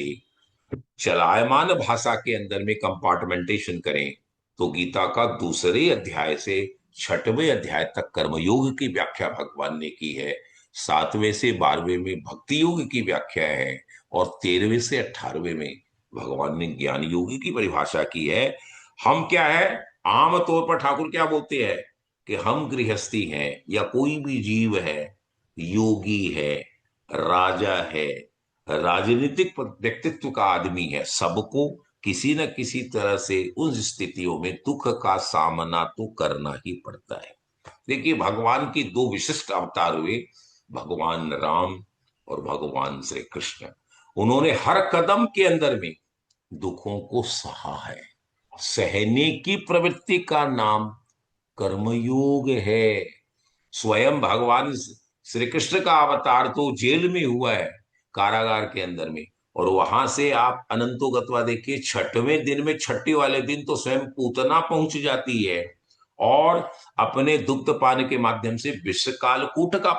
चलायमान भाषा के अंदर में कंपार्टमेंटेशन करें, तो गीता का दूसरे अध्याय से 6वें अध्याय तक कर्मयोग की व्याख्या भगवान ने की है, 7वें से 12वें में भक्ति योग की व्याख्या है, और 13वें से 18वें में भगवान ने ज्ञान योग की परिभाषा की है। हम क्या है, आमतौर पर ठाकुर क्या बोलते हैं कि हम गृहस्थी हैं या कोई भी जीव है, योगी है, राजा है, राजनीतिक व्यक्तित्व का आदमी है, सबको किसी न किसी तरह से उन स्थितियों में दुख का सामना तो करना ही पड़ता है। देखिए भगवान की दो विशिष्ट अवतार हुए, भगवान राम और भगवान श्री कृष्ण। उन्होंने हर कदम के अंदर में दुखों को सहा है। सहने की प्रवृत्ति का नाम कर्मयोग है। स्वयं भगवान श्री कृष्ण का अवतार तो जेल में हुआ है, कारागार के अंदर में, और वहां से आप अनंतो गत्वा देखिए, 6वें दिन में, छठी वाले दिन तो स्वयं पूतना पहुंच जाती है और अपने दुग्ध पान के माध्यम से विषकालकूट का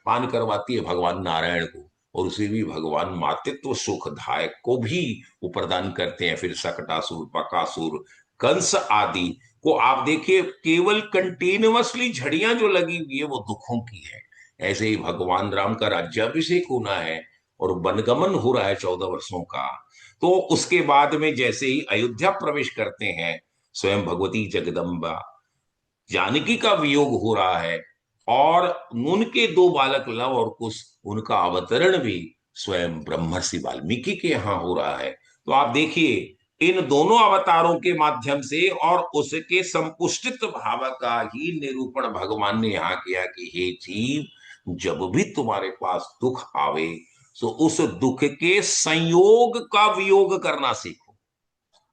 पान करवाती है भगवान नारायण को, और उसे भी भगवान मातृत्व सुखदायक को भी वो प्रदान करते हैं। फिर सकटासुर, बकासुर, कंस आदि को आप देखिए, केवल कंटिन्यूअसली झड़ियां जो लगी हुई है वो दुखों की है। ऐसे ही भगवान राम का राज्याभिषेक होना है और वनगमन हो रहा है 14 वर्षों का, तो उसके बाद में जैसे ही अयोध्या प्रवेश करते हैं, स्वयं भगवती जगदम्बा जानकी का वियोग हो रहा है, और उनके दो बालक लव और कुश, उनका अवतरण भी स्वयं ब्रह्मर्षि वाल्मीकि के यहाँ हो रहा है। तो आप देखिए इन दोनों अवतारों के माध्यम से और उसके संपुष्टित भाव का ही निरूपण भगवान ने यहाँ किया कि हे जीव, जब भी तुम्हारे पास दुख आवे, तो उस दुख के संयोग का वियोग करना सीखो,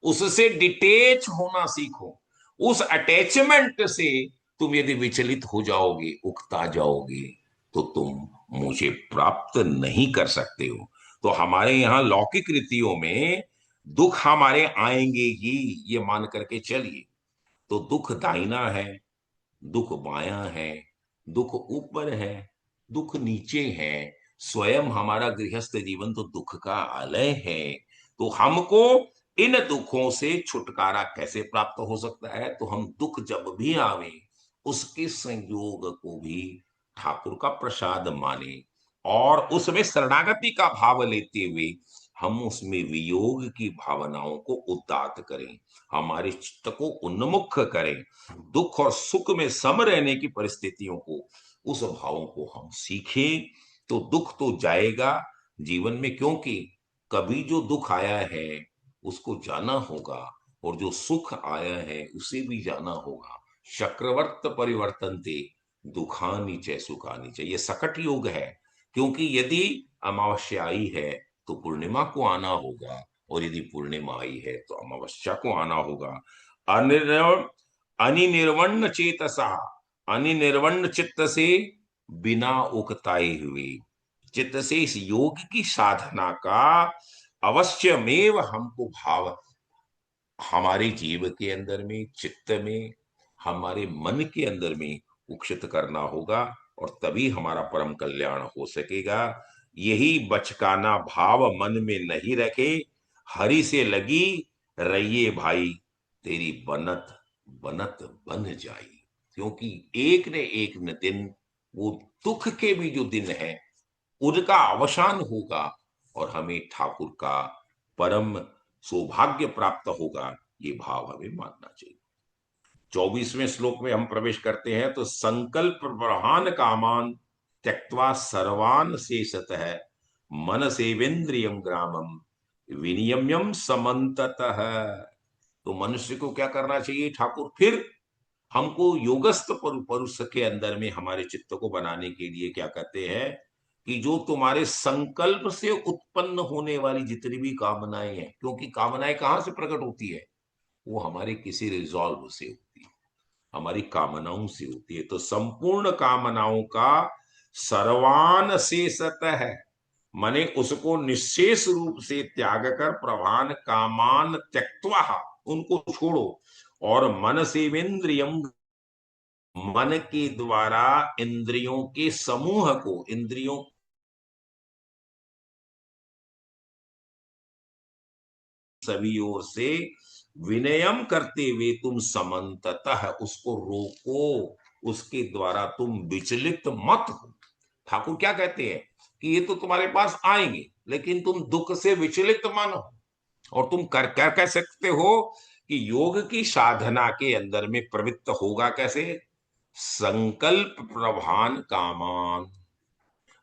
उससे डिटेच होना सीखो, उस अटैचमेंट से तुम यदि विचलित हो जाओगे, उकता जाओगे, तो तुम मुझे प्राप्त नहीं कर सकते हो। तो हमारे यहाँ लौकिक रीतियों में दुख हमारे आएंगे ही, ये मान करके चलिए। तो दुख दाहिना है, दुख बायां है, दुख ऊपर है, दुख नीचे है। स्वयं हमारा गृहस्थ जीवन तो दुख का आलय है। तो हमको इन दुखों से छुटकारा कैसे प्राप्त हो सकता है? तो हम दुख जब भी आवे, उसके संयोग को भी ठाकुर का प्रसाद माने, और उसमें शरणागति का भाव लेते हुए हम उसमें वियोग की भावनाओं को उदात करें, हमारे चित्त को उन्मुख करें, दुख और सुख में सम रहने की परिस्थितियों को, उस भावों को हम सीखें। तो दुख तो जाएगा जीवन में, क्योंकि कभी जो दुख आया है उसको जाना होगा, और जो सुख आया है उसे भी जाना होगा। चक्रवर्त परिवर्तनते, दुखानी च सुखानी च, ये सकट योग है। क्योंकि यदि अमावस्या आई है तो पूर्णिमा को आना होगा, और यदि पूर्णिमा आई है तो अमावस्या को आना होगा। अनिर्वण अनिर्वण्ण चेतसा, अनिर्वण्ण चित्त से, बिना उकताए हुए चित्त से इस योग की साधना का अवश्यमेव हमको भाव हमारे जीव के अंदर में, चित्त में, हमारे मन के अंदर में उक्षित करना होगा, और तभी हमारा परम कल्याण हो सकेगा। यही बचकाना भाव मन में नहीं रखे, हरि से लगी रहिए भाई, तेरी बनत बनत बन जाई। क्योंकि एक न एक न दिन वो दुख के भी जो दिन है उनका अवसान होगा, और हमें ठाकुर का परम सौभाग्य प्राप्त होगा। ये भाव हमें मानना चाहिए। 24वें श्लोक में हम प्रवेश करते हैं। तो संकल्प प्रहान कामान त्यक्त्वा सर्वान शेषतः मन सेवेंद्रियम ग्रामम विनियम्यम समन्ततः। तो मनुष्य को क्या करना चाहिए? ठाकुर फिर हमको योगस्थ पुरुष के अंदर में हमारे चित्त को बनाने के लिए क्या कहते हैं कि जो तुम्हारे संकल्प से उत्पन्न होने वाली जितनी भी कामनाएं हैं, क्योंकि कामनाएं कहां से प्रकट होती है? वो हमारे किसी रिजॉल्व से होती है, हमारी कामनाओं से होती है। तो संपूर्ण कामनाओं का सर्वान शेषत है, माने उसको निशेष रूप से त्याग कर, प्रभान कामान त्यक्त्वा, उनको छोड़ो, और मन सेवेंद्रियम, मन के द्वारा इंद्रियों के समूह को, इंद्रियों सभी ओर से विनयम करते हुए तुम समन्ततः उसको रोको, उसके द्वारा तुम विचलित मत हो। ठाकुर क्या कहते हैं कि ये तो तुम्हारे पास आएंगे, लेकिन तुम दुख से विचलित मानो। और तुम कर कर कह सकते हो कि योग की साधना के अंदर में प्रवृत्त होगा कैसे? संकल्प प्रभान कामान,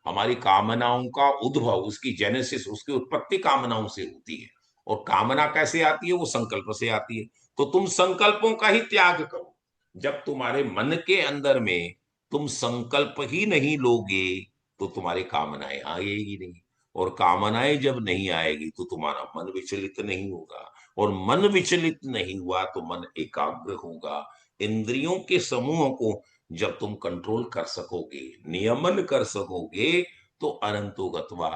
हमारी कामनाओं का उद्भव, उसकी जेनेसिस, उसकी उत्पत्ति कामनाओं से होती है। और कामना कैसे आती है? वो संकल्प से आती है। तो तुम संकल्पों का ही त्याग करो। जब तुम्हारे मन के अंदर में तुम संकल्प ही नहीं लोगे, तो तुम्हारी कामनाएं आएगी नहीं, और कामनाएं जब नहीं आएगी तो तुम्हारा मन विचलित नहीं होगा, और मन विचलित नहीं हुआ तो मन एकाग्र होगा। इंद्रियों के समूह को जब तुम कंट्रोल कर सकोगे, नियमन कर सकोगे, तो अनंतो गत्वा,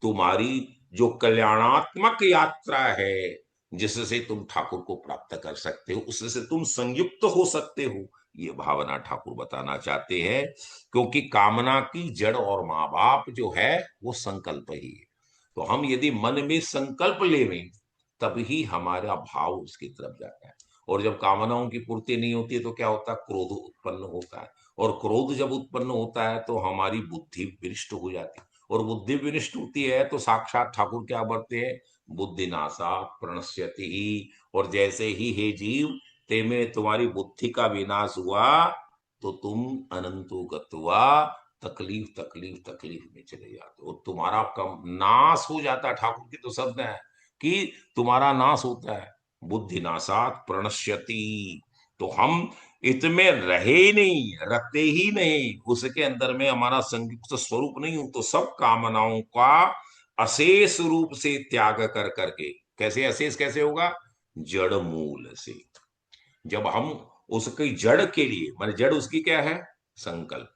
तुम्हारी जो कल्याणात्मक यात्रा है, जिससे तुम ठाकुर को प्राप्त कर सकते हो, उससे तुम संयुक्त हो सकते हो, ये भावना ठाकुर बताना चाहते हैं। क्योंकि कामना की जड़ और माँ बाप जो है वो संकल्प ही है। तो हम यदि मन में संकल्प लेवें, तभी हमारा भाव उसकी तरफ जाता है। और जब कामनाओं की पूर्ति नहीं होती है तो क्या होता है? क्रोध उत्पन्न होता है। और क्रोध जब उत्पन्न होता है तो हमारी बुद्धि विनष्ट हो जाती है। और बुद्धि विनष्ट होती है तो साक्षात ठाकुर क्या बढ़ते हैं? बुद्धि नासा प्रणश्यति ही। और जैसे ही हे जीव, ते में तुम्हारी बुद्धि का विनाश हुआ, तो तुम अनंतो गत्वा, तकलीफ तकलीफ तकलीफ में चले जाते हो, तुम्हारा कम नाश हो जाता है। ठाकुर की तो शब्द है कि तुम्हारा नाश होता है। बुद्धि नाशात प्रणश्यति। तो हम इसमें रहे ही नहीं, रखते ही नहीं, उसके अंदर में हमारा संयुक्त स्वरूप नहीं हो, तो सब कामनाओं का अशेष रूप से त्याग कर करके, कैसे अशेष कैसे होगा? जड़ मूल से। जब हम उसकी जड़ के लिए, माने जड़ उसकी क्या है, संकल्प।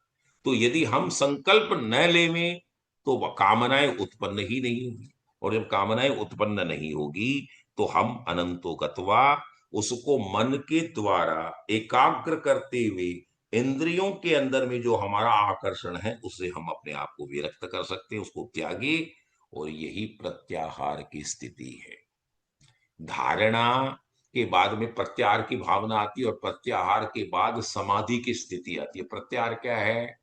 तो यदि हम संकल्प न लेवें तो वह कामनाएं उत्पन्न ही नहीं होगी, और जब कामनाएं उत्पन्न नहीं होगी तो हम अनंतो गत्वा, उसको मन के द्वारा एकाग्र करते हुए इंद्रियों के अंदर में जो हमारा आकर्षण है उससे हम अपने आप को विरक्त कर सकते हैं, उसको त्यागे। और यही प्रत्याहार की स्थिति है। धारणा के बाद में प्रत्याहार की भावना आती है, और प्रत्याहार के बाद समाधि की स्थिति आती है। प्रत्याहार क्या है,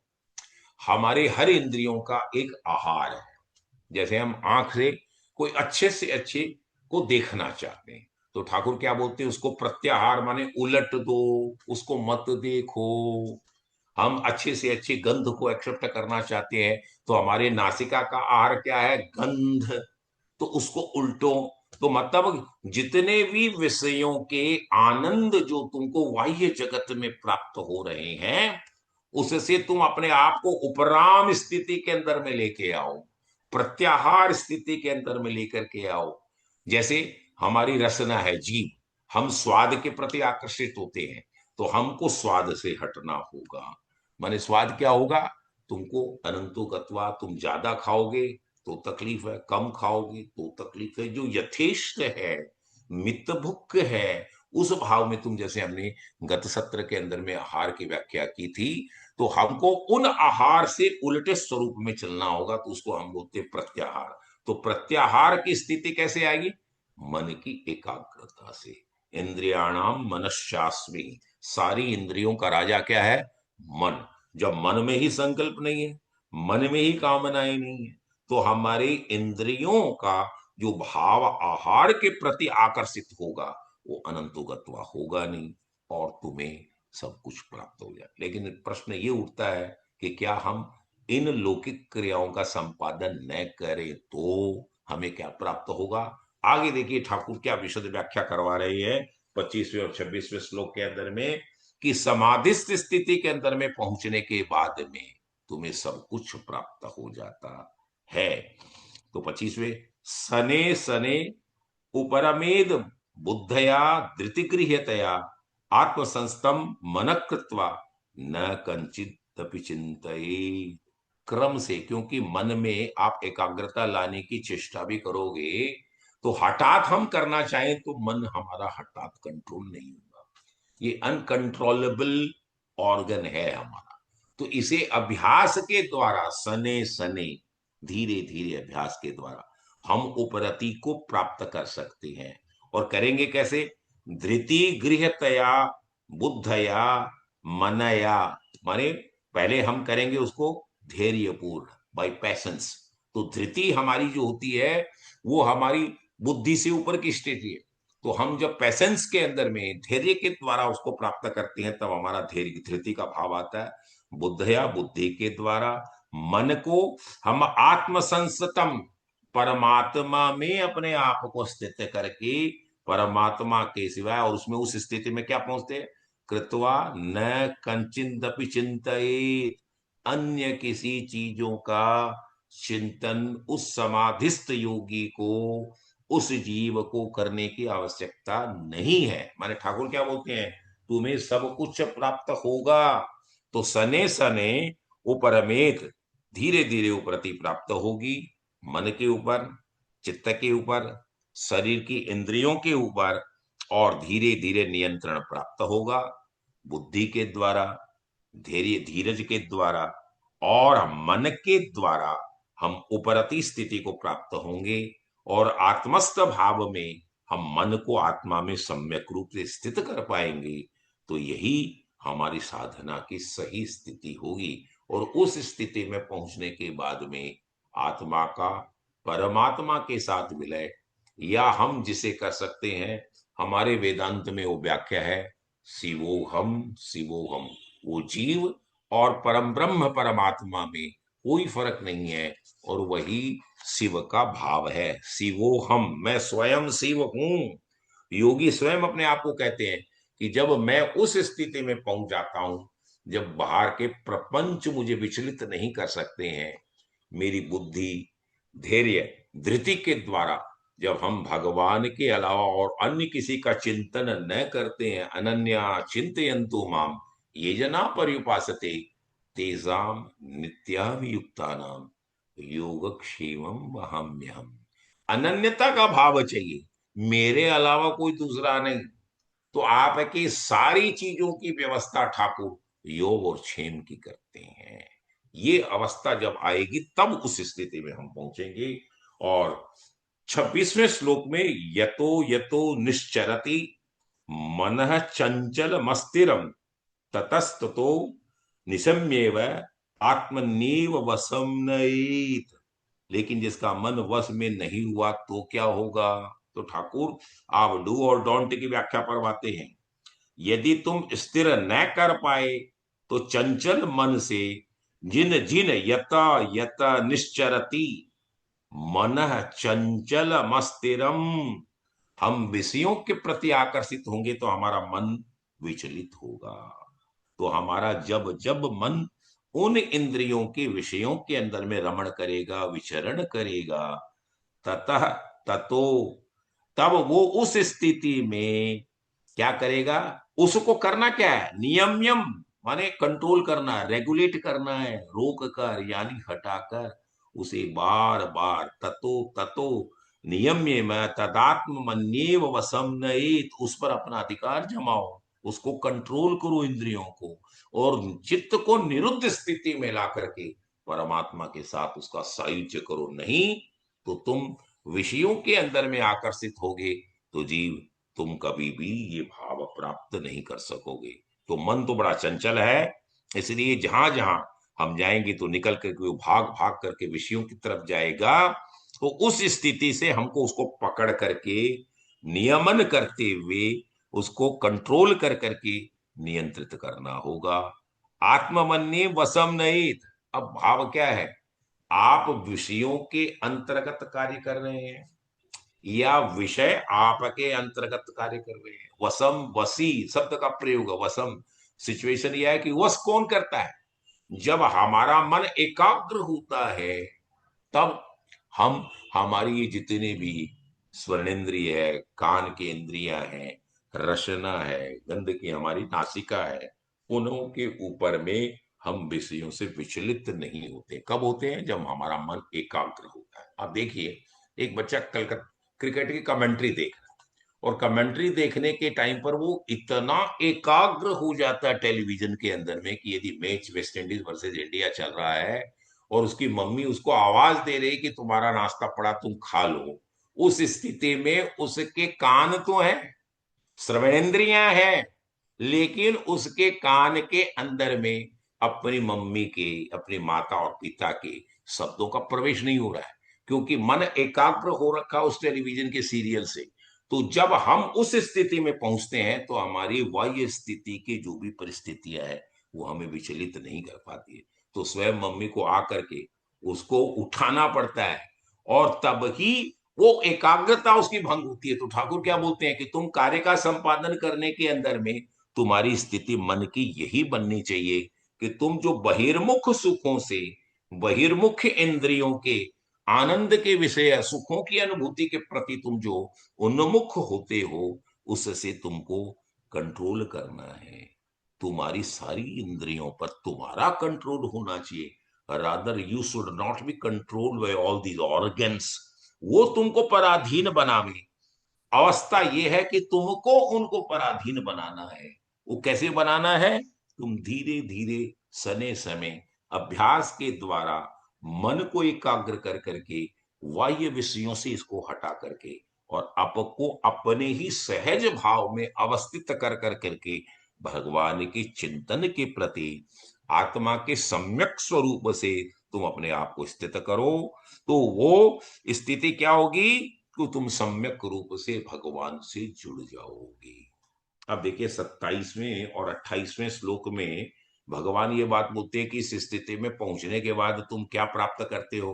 हमारे हर इंद्रियों का एक आहार है। जैसे हम आंख से कोई अच्छे से अच्छे को देखना चाहते हैं, तो ठाकुर क्या बोलते हैं, उसको प्रत्याहार माने उलट दो, उसको मत देखो। हम अच्छे से अच्छे गंध को एक्सेप्ट करना चाहते हैं, तो हमारे नासिका का आहार क्या है, गंध, तो उसको उल्टो। तो मतलब जितने भी विषयों के आनंद जो तुमको बाह्य जगत में प्राप्त हो रहे हैं, उससे तुम अपने आप को उपराम स्थिति के अंदर में लेके आओ, प्रत्याहार स्थिति के अंदर में लेकर के आओ। जैसे हमारी रसना है जीव, हम स्वाद के प्रति आकर्षित होते हैं, तो हमको स्वाद से हटना होगा। माने स्वाद क्या होगा, तुमको अनंतो गत्वा, तुम ज्यादा खाओगे तो तकलीफ है, कम खाओगे तो तकलीफ है। जो यथेष्ट है, मितभुक है, उस भाव में तुम, जैसे हमने गत सत्र के अंदर में आहार की व्याख्या की थी, तो हमको उन आहार से उल्टे स्वरूप में चलना होगा, तो उसको हम बोलते हैं प्रत्याहार। तो प्रत्याहार की स्थिति कैसे आएगी, मन की एकाग्रता से। इंद्रियाणाम मनश्चास्मि, सारी इंद्रियों का राजा क्या है, मन। जब मन में ही संकल्प नहीं है, मन में ही कामनाएं नहीं है, तो हमारी इंद्रियों का जो भाव आहार के प्रति आकर्षित होगा वो अनंतोगत्वा होगा नहीं, और तुम्हें सब कुछ प्राप्त हो जाए। लेकिन प्रश्न ये उठता है कि क्या हम इन लौकिक क्रियाओं का संपादन न करें तो हमें क्या प्राप्त होगा। आगे देखिए ठाकुर क्या विशद व्याख्या करवा रही है 25वें और 26वें श्लोक के अंदर में, कि समाधिस्थ स्थिति के अंदर में पहुंचने के बाद में तुम्हें सब कुछ प्राप्त हो जाता है। तो 25वें, सने सने उपरमेद बुद्धया धृतिगृह्यतया आत्मसंस्तम मन कृत्वा न कंचित चिंतये। क्रम से, क्योंकि मन में आप एकाग्रता लाने की चेष्टा भी करोगे, तो हठात हम करना चाहें तो मन हमारा हठात कंट्रोल नहीं होगा। ये अनकंट्रोलेबल ऑर्गन है हमारा। तो इसे अभ्यास के द्वारा, सने सने, धीरे धीरे अभ्यास के द्वारा हम उपरति को प्राप्त कर सकते हैं। और करेंगे कैसे, धृति गृहतया बुद्धया मनया, माने पहले हम करेंगे उसको धैर्यपूर्ण, बाय पैशंस। तो धृति हमारी जो होती है वो हमारी बुद्धि से ऊपर की स्थिति है। तो हम जब पैसेंस के अंदर में धैर्य के द्वारा उसको प्राप्त करते हैं, तब हमारा धैर्य धृति का भाव आता है। बुद्धया, बुद्धि के द्वारा, मन को हम आत्मसंस्तम, परमात्मा में अपने आप को स्थित करके, परमात्मा के सिवाय, और उसमें उस स्थिति में क्या पहुंचते हैं, कृत्वा न कंचिदपि चिंतयेत, अन्य किसी चीजों का चिंतन उस समाधिस्थ योगी को, उस जीव को करने की आवश्यकता नहीं है। माने ठाकुर क्या बोलते हैं, तुम्हें सब कुछ प्राप्त होगा। तो सने सने उपरमेत, धीरे धीरे उपरति प्राप्त होगी, मन के ऊपर, चित्त के ऊपर, शरीर की इंद्रियों के ऊपर, और धीरे धीरे नियंत्रण प्राप्त होगा बुद्धि के द्वारा, धैर्य धीरज के द्वारा, और मन के द्वारा हम उपरति स्थिति को प्राप्त होंगे। और आत्मस्थ भाव में हम मन को आत्मा में सम्यक रूप से स्थित कर पाएंगे। तो यही हमारी साधना की सही स्थिति होगी। और उस स्थिति में पहुंचने के बाद में आत्मा का परमात्मा के साथ विलय, या हम जिसे कर सकते हैं, हमारे वेदांत में वो व्याख्या है, शिवोहम शिवोहम, वो जीव और परम ब्रह्म परमात्मा में कोई फर्क नहीं है, और वही शिव का भाव है। शिवो हम, मैं स्वयं शिव हूं। योगी स्वयं अपने आप को कहते हैं कि जब मैं उस स्थिति में पहुंच जाता हूं, जब बाहर के प्रपंच मुझे विचलित नहीं कर सकते हैं, मेरी बुद्धि धैर्य धृति के द्वारा जब हम भगवान के अलावा और अन्य किसी का चिंतन न करते हैं, अनन्या चिंतयन्तु माम ये जना पर्युपासते तेजाम नित्याभियुक्तानाम योगक्षेमम वहाम्यहम। अनन्यता का भाव चाहिए, मेरे अलावा कोई दूसरा नहीं। तो आपकी सारी चीजों की व्यवस्था ठाकुर योग और क्षेम की करते हैं। ये अवस्था जब आएगी तब उस स्थिति में हम पहुंचेंगे। और 26वें श्लोक में यतो यतो निश्चरति मनः चंचल मस्तिरम ततस्ततो निशम्येव आत्मनीव वसम नयेत। लेकिन जिसका मन वश में नहीं हुआ तो क्या होगा? तो ठाकुर आप डू और डोंट की व्याख्या परवाते हैं। यदि तुम स्थिर न कर पाए तो चंचल मन से जिन जिन यता यता निश्चरति मन चंचल मस्तिरम, हम विषयों के प्रति आकर्षित होंगे तो हमारा मन विचलित होगा। तो हमारा जब जब मन उन इंद्रियों के विषयों के अंदर में रमण करेगा, विचरण करेगा, ततः ततो तब वो उस स्थिति में क्या करेगा? उसको करना क्या है? नियम्यम माने कंट्रोल करना, रेगुलेट करना है, रोक कर यानी हटाकर उसे बार बार ततो ततो नियम्य में तदात्म मन्येव वसम नयेत, उस पर अपना अधिकार जमाओ, उसको कंट्रोल करो इंद्रियों को, और चित्त को निरुद्ध स्थिति में ला करके परमात्मा के साथ उसका सायुज्य करो। नहीं तो तुम विषयों के अंदर में आकर्षित होगे तो जीव तुम कभी भी ये भाव प्राप्त नहीं कर सकोगे। तो मन तो बड़ा चंचल है, इसलिए जहां जहां हम जाएंगे तो निकल करके वो भाग भाग करके विषयों की तरफ जाएगा। तो उस स्थिति से हमको उसको पकड़ करके नियमन करते हुए उसको कंट्रोल कर करके नियंत्रित करना होगा। आत्ममन्ये वसम नहीं। अब भाव क्या है? आप विषयों के अंतर्गत कार्य कर रहे हैं या विषय आपके अंतर्गत कार्य कर रहे हैं? वसम वसी शब्द का प्रयोग है। वसम सिचुएशन यह है कि वश कौन करता है? जब हमारा मन एकाग्र होता है तब हम हमारी ये जितने भी स्वर्णेंद्रिय है, कान के इंद्रियां हैं, रसना है, गंध की हमारी नासिका है, उन्हों के ऊपर में हम विषयों से विचलित नहीं होते। कब होते हैं? जब हमारा मन एकाग्र होता है। आप देखिए, एक बच्चा कलकत्ता क्रिकेट की कमेंट्री देख रहा है और कमेंट्री देखने के टाइम पर वो इतना एकाग्र हो जाता है टेलीविजन के अंदर में कि यदि match West Indies versus India चल रहा है और उसकी मम्मी उसको आवाज दे रही कि तुम्हारा नाश्ता पड़ा तुम खा लो, उस स्थिति में उसके कान तो है, श्रवणेन्द्रियां हैं, लेकिन उसके कान के अंदर में अपनी मम्मी के, अपनी माता और पिता के शब्दों का प्रवेश नहीं हो रहा है, क्योंकि मन एकाग्र हो रखा उस टेलीविजन के सीरियल से। तो जब हम उस स्थिति में पहुंचते हैं तो हमारी बाह्य स्थिति की जो भी परिस्थितियां है वो हमें विचलित नहीं कर पाती है। तो स्वयं मम्मी को आकर के उसको उठाना पड़ता है और तब ही वो एकाग्रता उसकी भंग होती है। तो ठाकुर क्या बोलते हैं कि तुम कार्य का संपादन करने के अंदर में तुम्हारी स्थिति मन की यही बननी चाहिए कि तुम जो बहिर्मुख सुखों से, बहिर्मुख इंद्रियों के आनंद के विषय सुखों की अनुभूति के प्रति तुम जो उन्मुख होते हो उससे तुमको कंट्रोल करना है। तुम्हारी सारी इंद्रियों पर तुम्हारा कंट्रोल होना चाहिए। Rather you should not be controlled by all these organs. वो तुमको पराधीन बनावे। अवस्था ये है कि तुमको उनको पराधीन बनाना है। वो कैसे बनाना है? तुम धीरे धीरे सने समय अभ्यास के द्वारा मन को एकाग्र कर करके बाह्य विषयों से इसको हटा करके और आपको अपने ही सहज भाव में अवस्थित कर कर करके भगवान के चिंतन के प्रति आत्मा के सम्यक स्वरूप से तुम अपने आप को स्थित करो। तो वो स्थिति क्या होगी कि तुम सम्यक रूप से भगवान से जुड़ जाओगे। अब देखिए 27वें और 28वें श्लोक में भगवान ये बात बोलते हैं कि इस स्थिति में पहुंचने के बाद तुम क्या प्राप्त करते हो।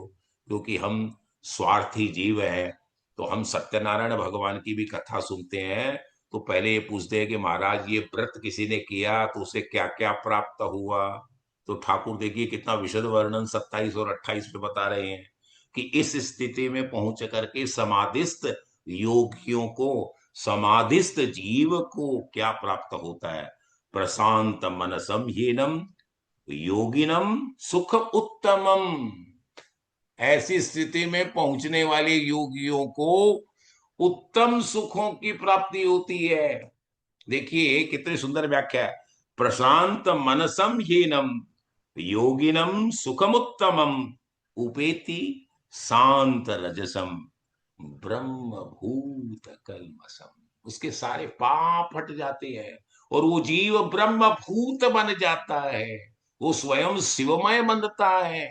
क्योंकि हम स्वार्थी जीव हैं तो हम सत्यनारायण भगवान की भी कथा सुनते हैं तो पहले ये पूछते हैं कि महाराज ये व्रत किसी ने किया तो उसे क्या क्या प्राप्त हुआ। तो ठाकुर देखिए कितना विशद वर्णन 27 और 28 में बता रहे हैं कि इस स्थिति में पहुंच करके समाधिस्थ योगियों को, समाधिस्थ जीव को क्या प्राप्त होता है? प्रशांत मनसम हीनम योगिनम सुख उत्तमम। ऐसी स्थिति में पहुंचने वाले योगियों को उत्तम सुखों की प्राप्ति होती है। देखिए कितनी सुंदर व्याख्या है। प्रशांत मनसम हीनम योगिनम सुखमुत्तमम उपेति शांत रजसम ब्रह्म भूत कलमसम। उसके सारे पाप हट जाते हैं और वो जीव ब्रह्म भूत बन जाता है। वो स्वयं शिवमय बनता है,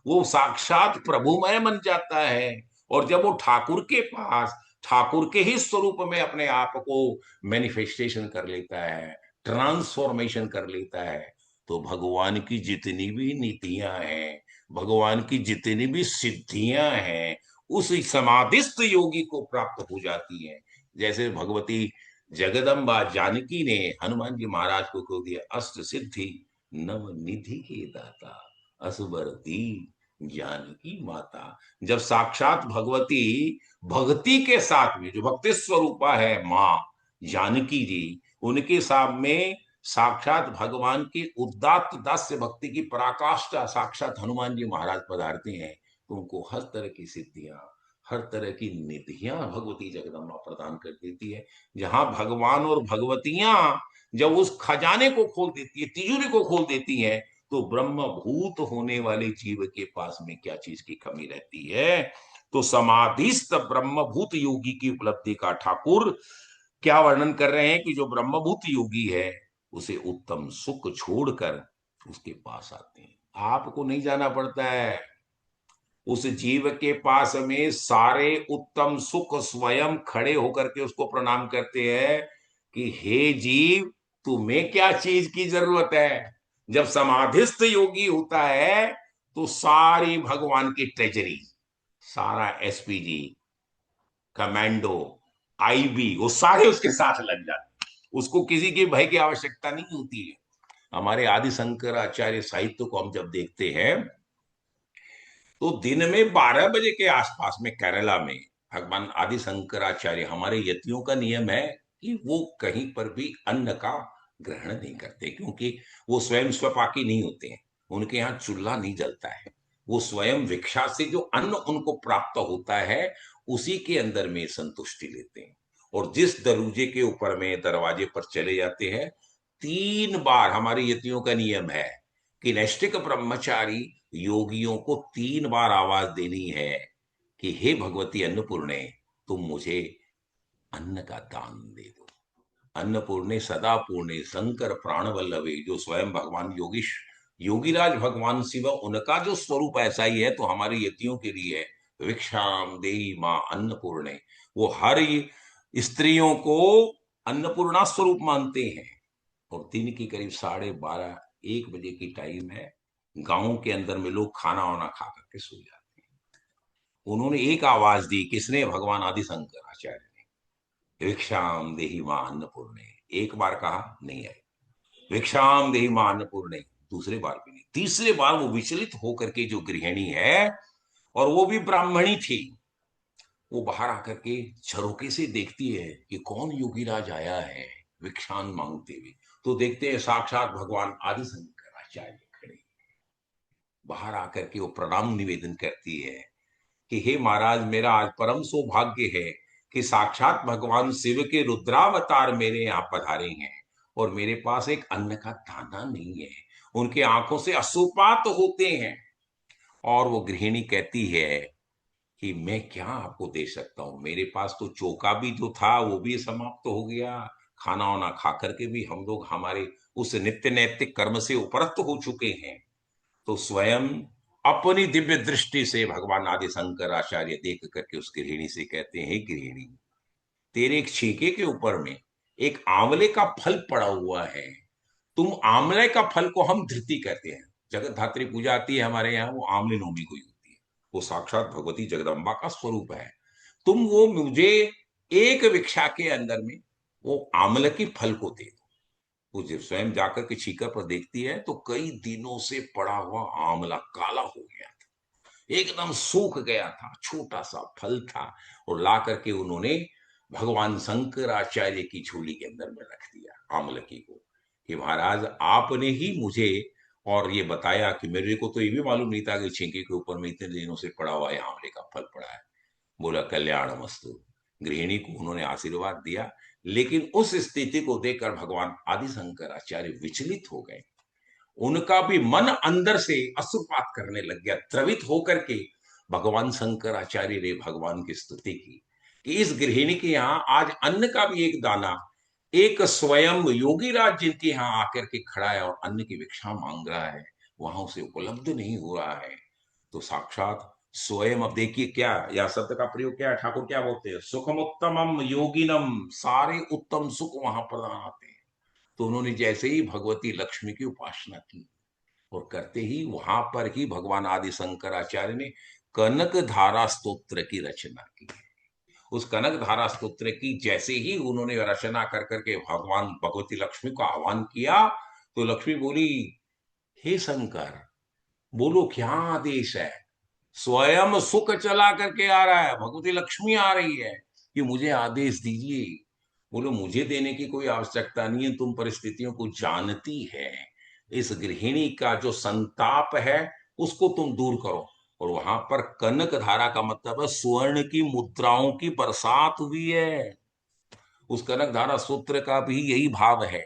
वो साक्षात प्रभुमय बन जाता है। और जब वो ठाकुर के पास ठाकुर के ही स्वरूप में अपने आप को मैनिफेस्टेशन कर लेता है, ट्रांसफॉर्मेशन कर लेता है, तो भगवान की जितनी भी नीतियां हैं, भगवान की जितनी भी सिद्धियां हैं, उस समाधिस्थ योगी को प्राप्त हो जाती हैं। जैसे भगवती जगदम्बा जानकी ने हनुमान जी महाराज को कह दिया, अष्ट सिद्धि नव निधि के दाता असबर दी जानकी माता। जब साक्षात भगवती भक्ति के साथ में, जो भक्ति स्वरूपा है माँ जानकी जी, उनके सामने साक्षात भगवान की उदात्त दास्य भक्ति की पराकाष्ठा साक्षात हनुमान जी महाराज पधारते हैं, तो उनको हर तरह की सिद्धियां, हर तरह की निधियां भगवती जगदम्बा प्रदान कर देती है। जहां भगवान और भगवतियां जब उस खजाने को खोल देती है, तिजोरी को खोल देती है, तो ब्रह्म भूत होने वाले जीव के पास में क्या चीज की कमी रहती है? तो समाधिस्थ ब्रह्मभूत योगी की उपलब्धि का ठाकुर क्या वर्णन कर रहे हैं कि जो ब्रह्मभूत योगी है उसे उत्तम सुख छोड़कर उसके पास आते हैं। आपको नहीं जाना पड़ता है, उस जीव के पास में सारे उत्तम सुख स्वयं खड़े होकर के उसको प्रणाम करते हैं कि हे जीव, तुम्हें क्या चीज की जरूरत है? जब समाधिस्थ योगी होता है तो सारी भगवान की ट्रेजरी, सारा एसपीजी, कमांडो, आईबी, वो सारे उसके साथ लग जाते, उसको किसी के भय की आवश्यकता नहीं होती है। हमारे आदि शंकराचार्य साहित्य को हम जब देखते हैं तो दिन में 12 बजे के आसपास में केरला में भगवान आदि शंकराचार्य, हमारे यतियों का नियम है कि वो कहीं पर भी अन्न का ग्रहण नहीं करते, क्योंकि वो स्वयं स्वपाकी नहीं होते हैं, उनके यहाँ चूल्हा नहीं जलता है। वो स्वयं भिक्षा से जो अन्न उनको प्राप्त होता है उसी के अंदर में संतुष्टि लेते हैं। और जिस दरूजे के ऊपर में दरवाजे पर चले जाते हैं, 3 बार हमारे यतियों का नियम है कि नैष्ठिक ब्रह्मचारी योगियों को 3 बार आवाज देनी है कि हे भगवती अन्नपूर्णे, तुम मुझे अन्न का दान दे दो। अन्नपूर्णे सदा पूर्णे शंकर प्राण वल्लभे, जो स्वयं भगवान योगीश योगीराज भगवान शिव, उनका जो स्वरूप ऐसा ही है, तो हमारे यतियों के लिए भिक्षाम देही माँ अन्नपूर्णे। वो हर स्त्रियों को अन्नपूर्णा स्वरूप मानते हैं। और दिन की करीब 12:30 1 बजे की टाइम है, गांव के अंदर में लोग खाना वाना खा करके सो जाते हैं। उन्होंने एक आवाज दी, किसने? भगवान आदि शंकराचार्य ने, भिक्षाम देहि मां अन्नपूर्णे। एक बार कहा, नहीं आई। भिक्षाम देहि मां अन्नपूर्णे, दूसरे बार भी नहीं। तीसरे बार वो विचलित होकर के, जो गृहिणी है और वो भी ब्राह्मणी थी, वो बाहर आकर के झरोके से देखती है कि कौन योगीराज आया है भिक्षान मांगते हुए। तो देखते हैं साक्षात भगवान आदि शंकराचार्य खड़े। बाहर आकर के वो प्रणाम निवेदन करती है कि हे महाराज, मेरा आज परम सौभाग्य है कि साक्षात भगवान शिव के रुद्रावतार मेरे यहाँ पधारे हैं और मेरे पास एक अन्न का दाना नहीं है। उनके आंखों से अश्रुपात होते हैं। और वो गृहिणी कहती है कि मैं क्या आपको दे सकता हूँ, मेरे पास तो चौका भी जो था वो भी समाप्त हो गया, खाना वाना खा करके भी हम लोग हमारे उस नित्य नैतिक कर्म से उपरत हो चुके हैं। तो स्वयं अपनी दिव्य दृष्टि से भगवान आदि शंकराचार्य देख करके उस गृहिणी से कहते हैं, गृहिणी, तेरे एक छीके के ऊपर में एक आंवले का फल पड़ा हुआ है। तुम आंवले का फल को हम धृति कहते हैं। जगत धात्री पूजा आती है हमारे यहाँ, वो आंवले नवमी को ही होती है। वो साक्षात भगवती जगदम्बा का स्वरूप है। तुम वो मुझे एक भिक्षा के अंदर में वो आंवले की फल को दे दो। वो जब स्वयं जाकर के छीकर पर देखती है तो कई दिनों से पड़ा हुआ आंवला काला हो गया था। एकदम सूख गया था, छोटा सा फल था, और ला करके उन्होंने भगवान शंकराचार्य की झोली के अंदर में रख दिया आमलकी को, कि महाराज आपने ही मुझे और ये बताया, कि मेरे को तो ये भी मालूम नहीं था कि छींके के ऊपर में इतने दिनों से पड़ा हुआ है आंवले का फल पड़ा है। बोला कल्याण मस्तु। गृहिणी को उन्होंने आशीर्वाद दिया, लेकिन उस स्थिति को देखकर भगवान आदि शंकराचार्य विचलित हो गए। उनका भी मन अंदर से अश्रुपात करने लग गया। द्रवित होकर के भगवान शंकराचार्य ने भगवान की स्तुति की कि इस गृहिणी के यहाँ आज अन्न का भी एक दाना, एक स्वयं योगीराज जिनके यहाँ आकर के खड़ा है और अन्न की भिक्षा मांग रहा है, वहां उसे उपलब्ध नहीं हो रहा है। तो साक्षात स्वयं, अब देखिए क्या यह शब्द का प्रयोग क्या है, ठाकुर क्या बोलते हैं, सुखम उत्तमम योगिनम, सारे उत्तम सुख वहां प्रदान आते हैं। तो उन्होंने जैसे ही भगवती लक्ष्मी की उपासना की, और करते ही वहां पर ही भगवान आदि शंकराचार्य ने कनक धारा स्तोत्र की रचना की। उस कनक धारा स्तोत्र की जैसे ही उन्होंने रचना कर करके भगवान भगवती लक्ष्मी को आह्वान किया, तो लक्ष्मी बोली, हे शंकर, बोलो क्या आदेश है। स्वयं सुख चला करके आ रहा है, भगवती लक्ष्मी आ रही है कि मुझे आदेश दीजिए। बोलो मुझे देने की कोई आवश्यकता नहीं है, तुम परिस्थितियों को जानती है। इस गृहिणी का जो संताप है उसको तुम दूर करो। और वहां पर कनक धारा का मतलब है स्वर्ण की मुद्राओं की बरसात हुई है। उस कनक धारा सूत्र का भी यही भाव है।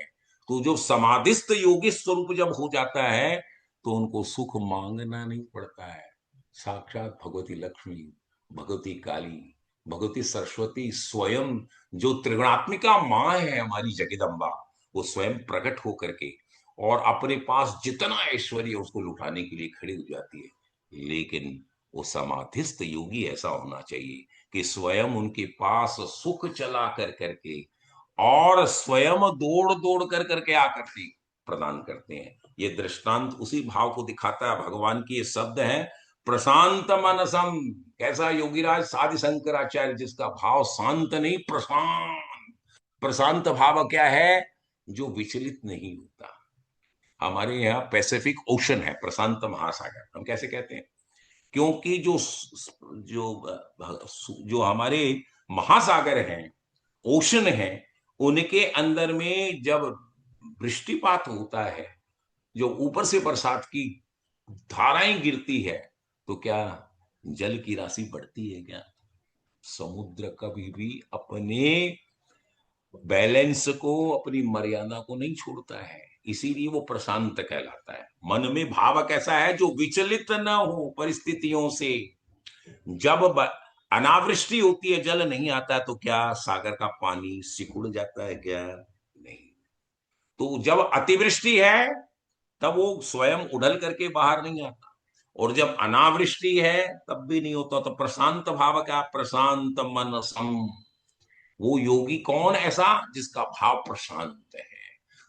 तो जो समाधिस्थ योगी स्वरूप जब हो जाता है, तो उनको सुख मांगना नहीं पड़ता है। साक्षात भगवती लक्ष्मी, भगवती काली, भगवती सरस्वती स्वयं, जो त्रिगुणात्मिका माँ है हमारी जगदम्बा, वो स्वयं प्रकट होकर के और अपने पास जितना ऐश्वर्य उसको लुटाने के लिए खड़ी हो जाती है। लेकिन वो समाधिस्थ योगी ऐसा होना चाहिए कि स्वयं उनके पास सुख चला कर करके और स्वयं दौड़ दौड़ कर करके आकर के प्रदान करते हैं। ये दृष्टांत उसी भाव को दिखाता है। भगवान की ये शब्द है प्रशांत मनसम। कैसा योगीराज आदि शंकराचार्य, जिसका भाव शांत नहीं, प्रशांत। प्रशांत भाव क्या है, जो विचलित नहीं होता। हमारे यहाँ पैसिफिक ओशन है, प्रशांत महासागर हम कैसे कहते हैं, क्योंकि जो जो हमारे महासागर हैं, ओशन है, उनके अंदर में जब वृष्टिपात होता है, जो ऊपर से बरसात की धाराएं गिरती है, तो क्या जल की राशि बढ़ती है क्या? समुद्र कभी भी अपने बैलेंस को, अपनी मर्यादा को नहीं छोड़ता है, इसीलिए वो प्रशांत कहलाता है। मन में भाव कैसा है, जो विचलित न हो परिस्थितियों से। जब अनावृष्टि होती है, जल नहीं आता है, तो क्या सागर का पानी सिकुड़ जाता है क्या? नहीं। तो जब अतिवृष्टि है, तब वो स्वयं उड़ल करके बाहर नहीं आता, और जब अनावृष्टि है तब भी नहीं होता। तो प्रशांत भाव क्या, प्रशांत मन सम। वो योगी कौन ऐसा, जिसका भाव प्रशांत है,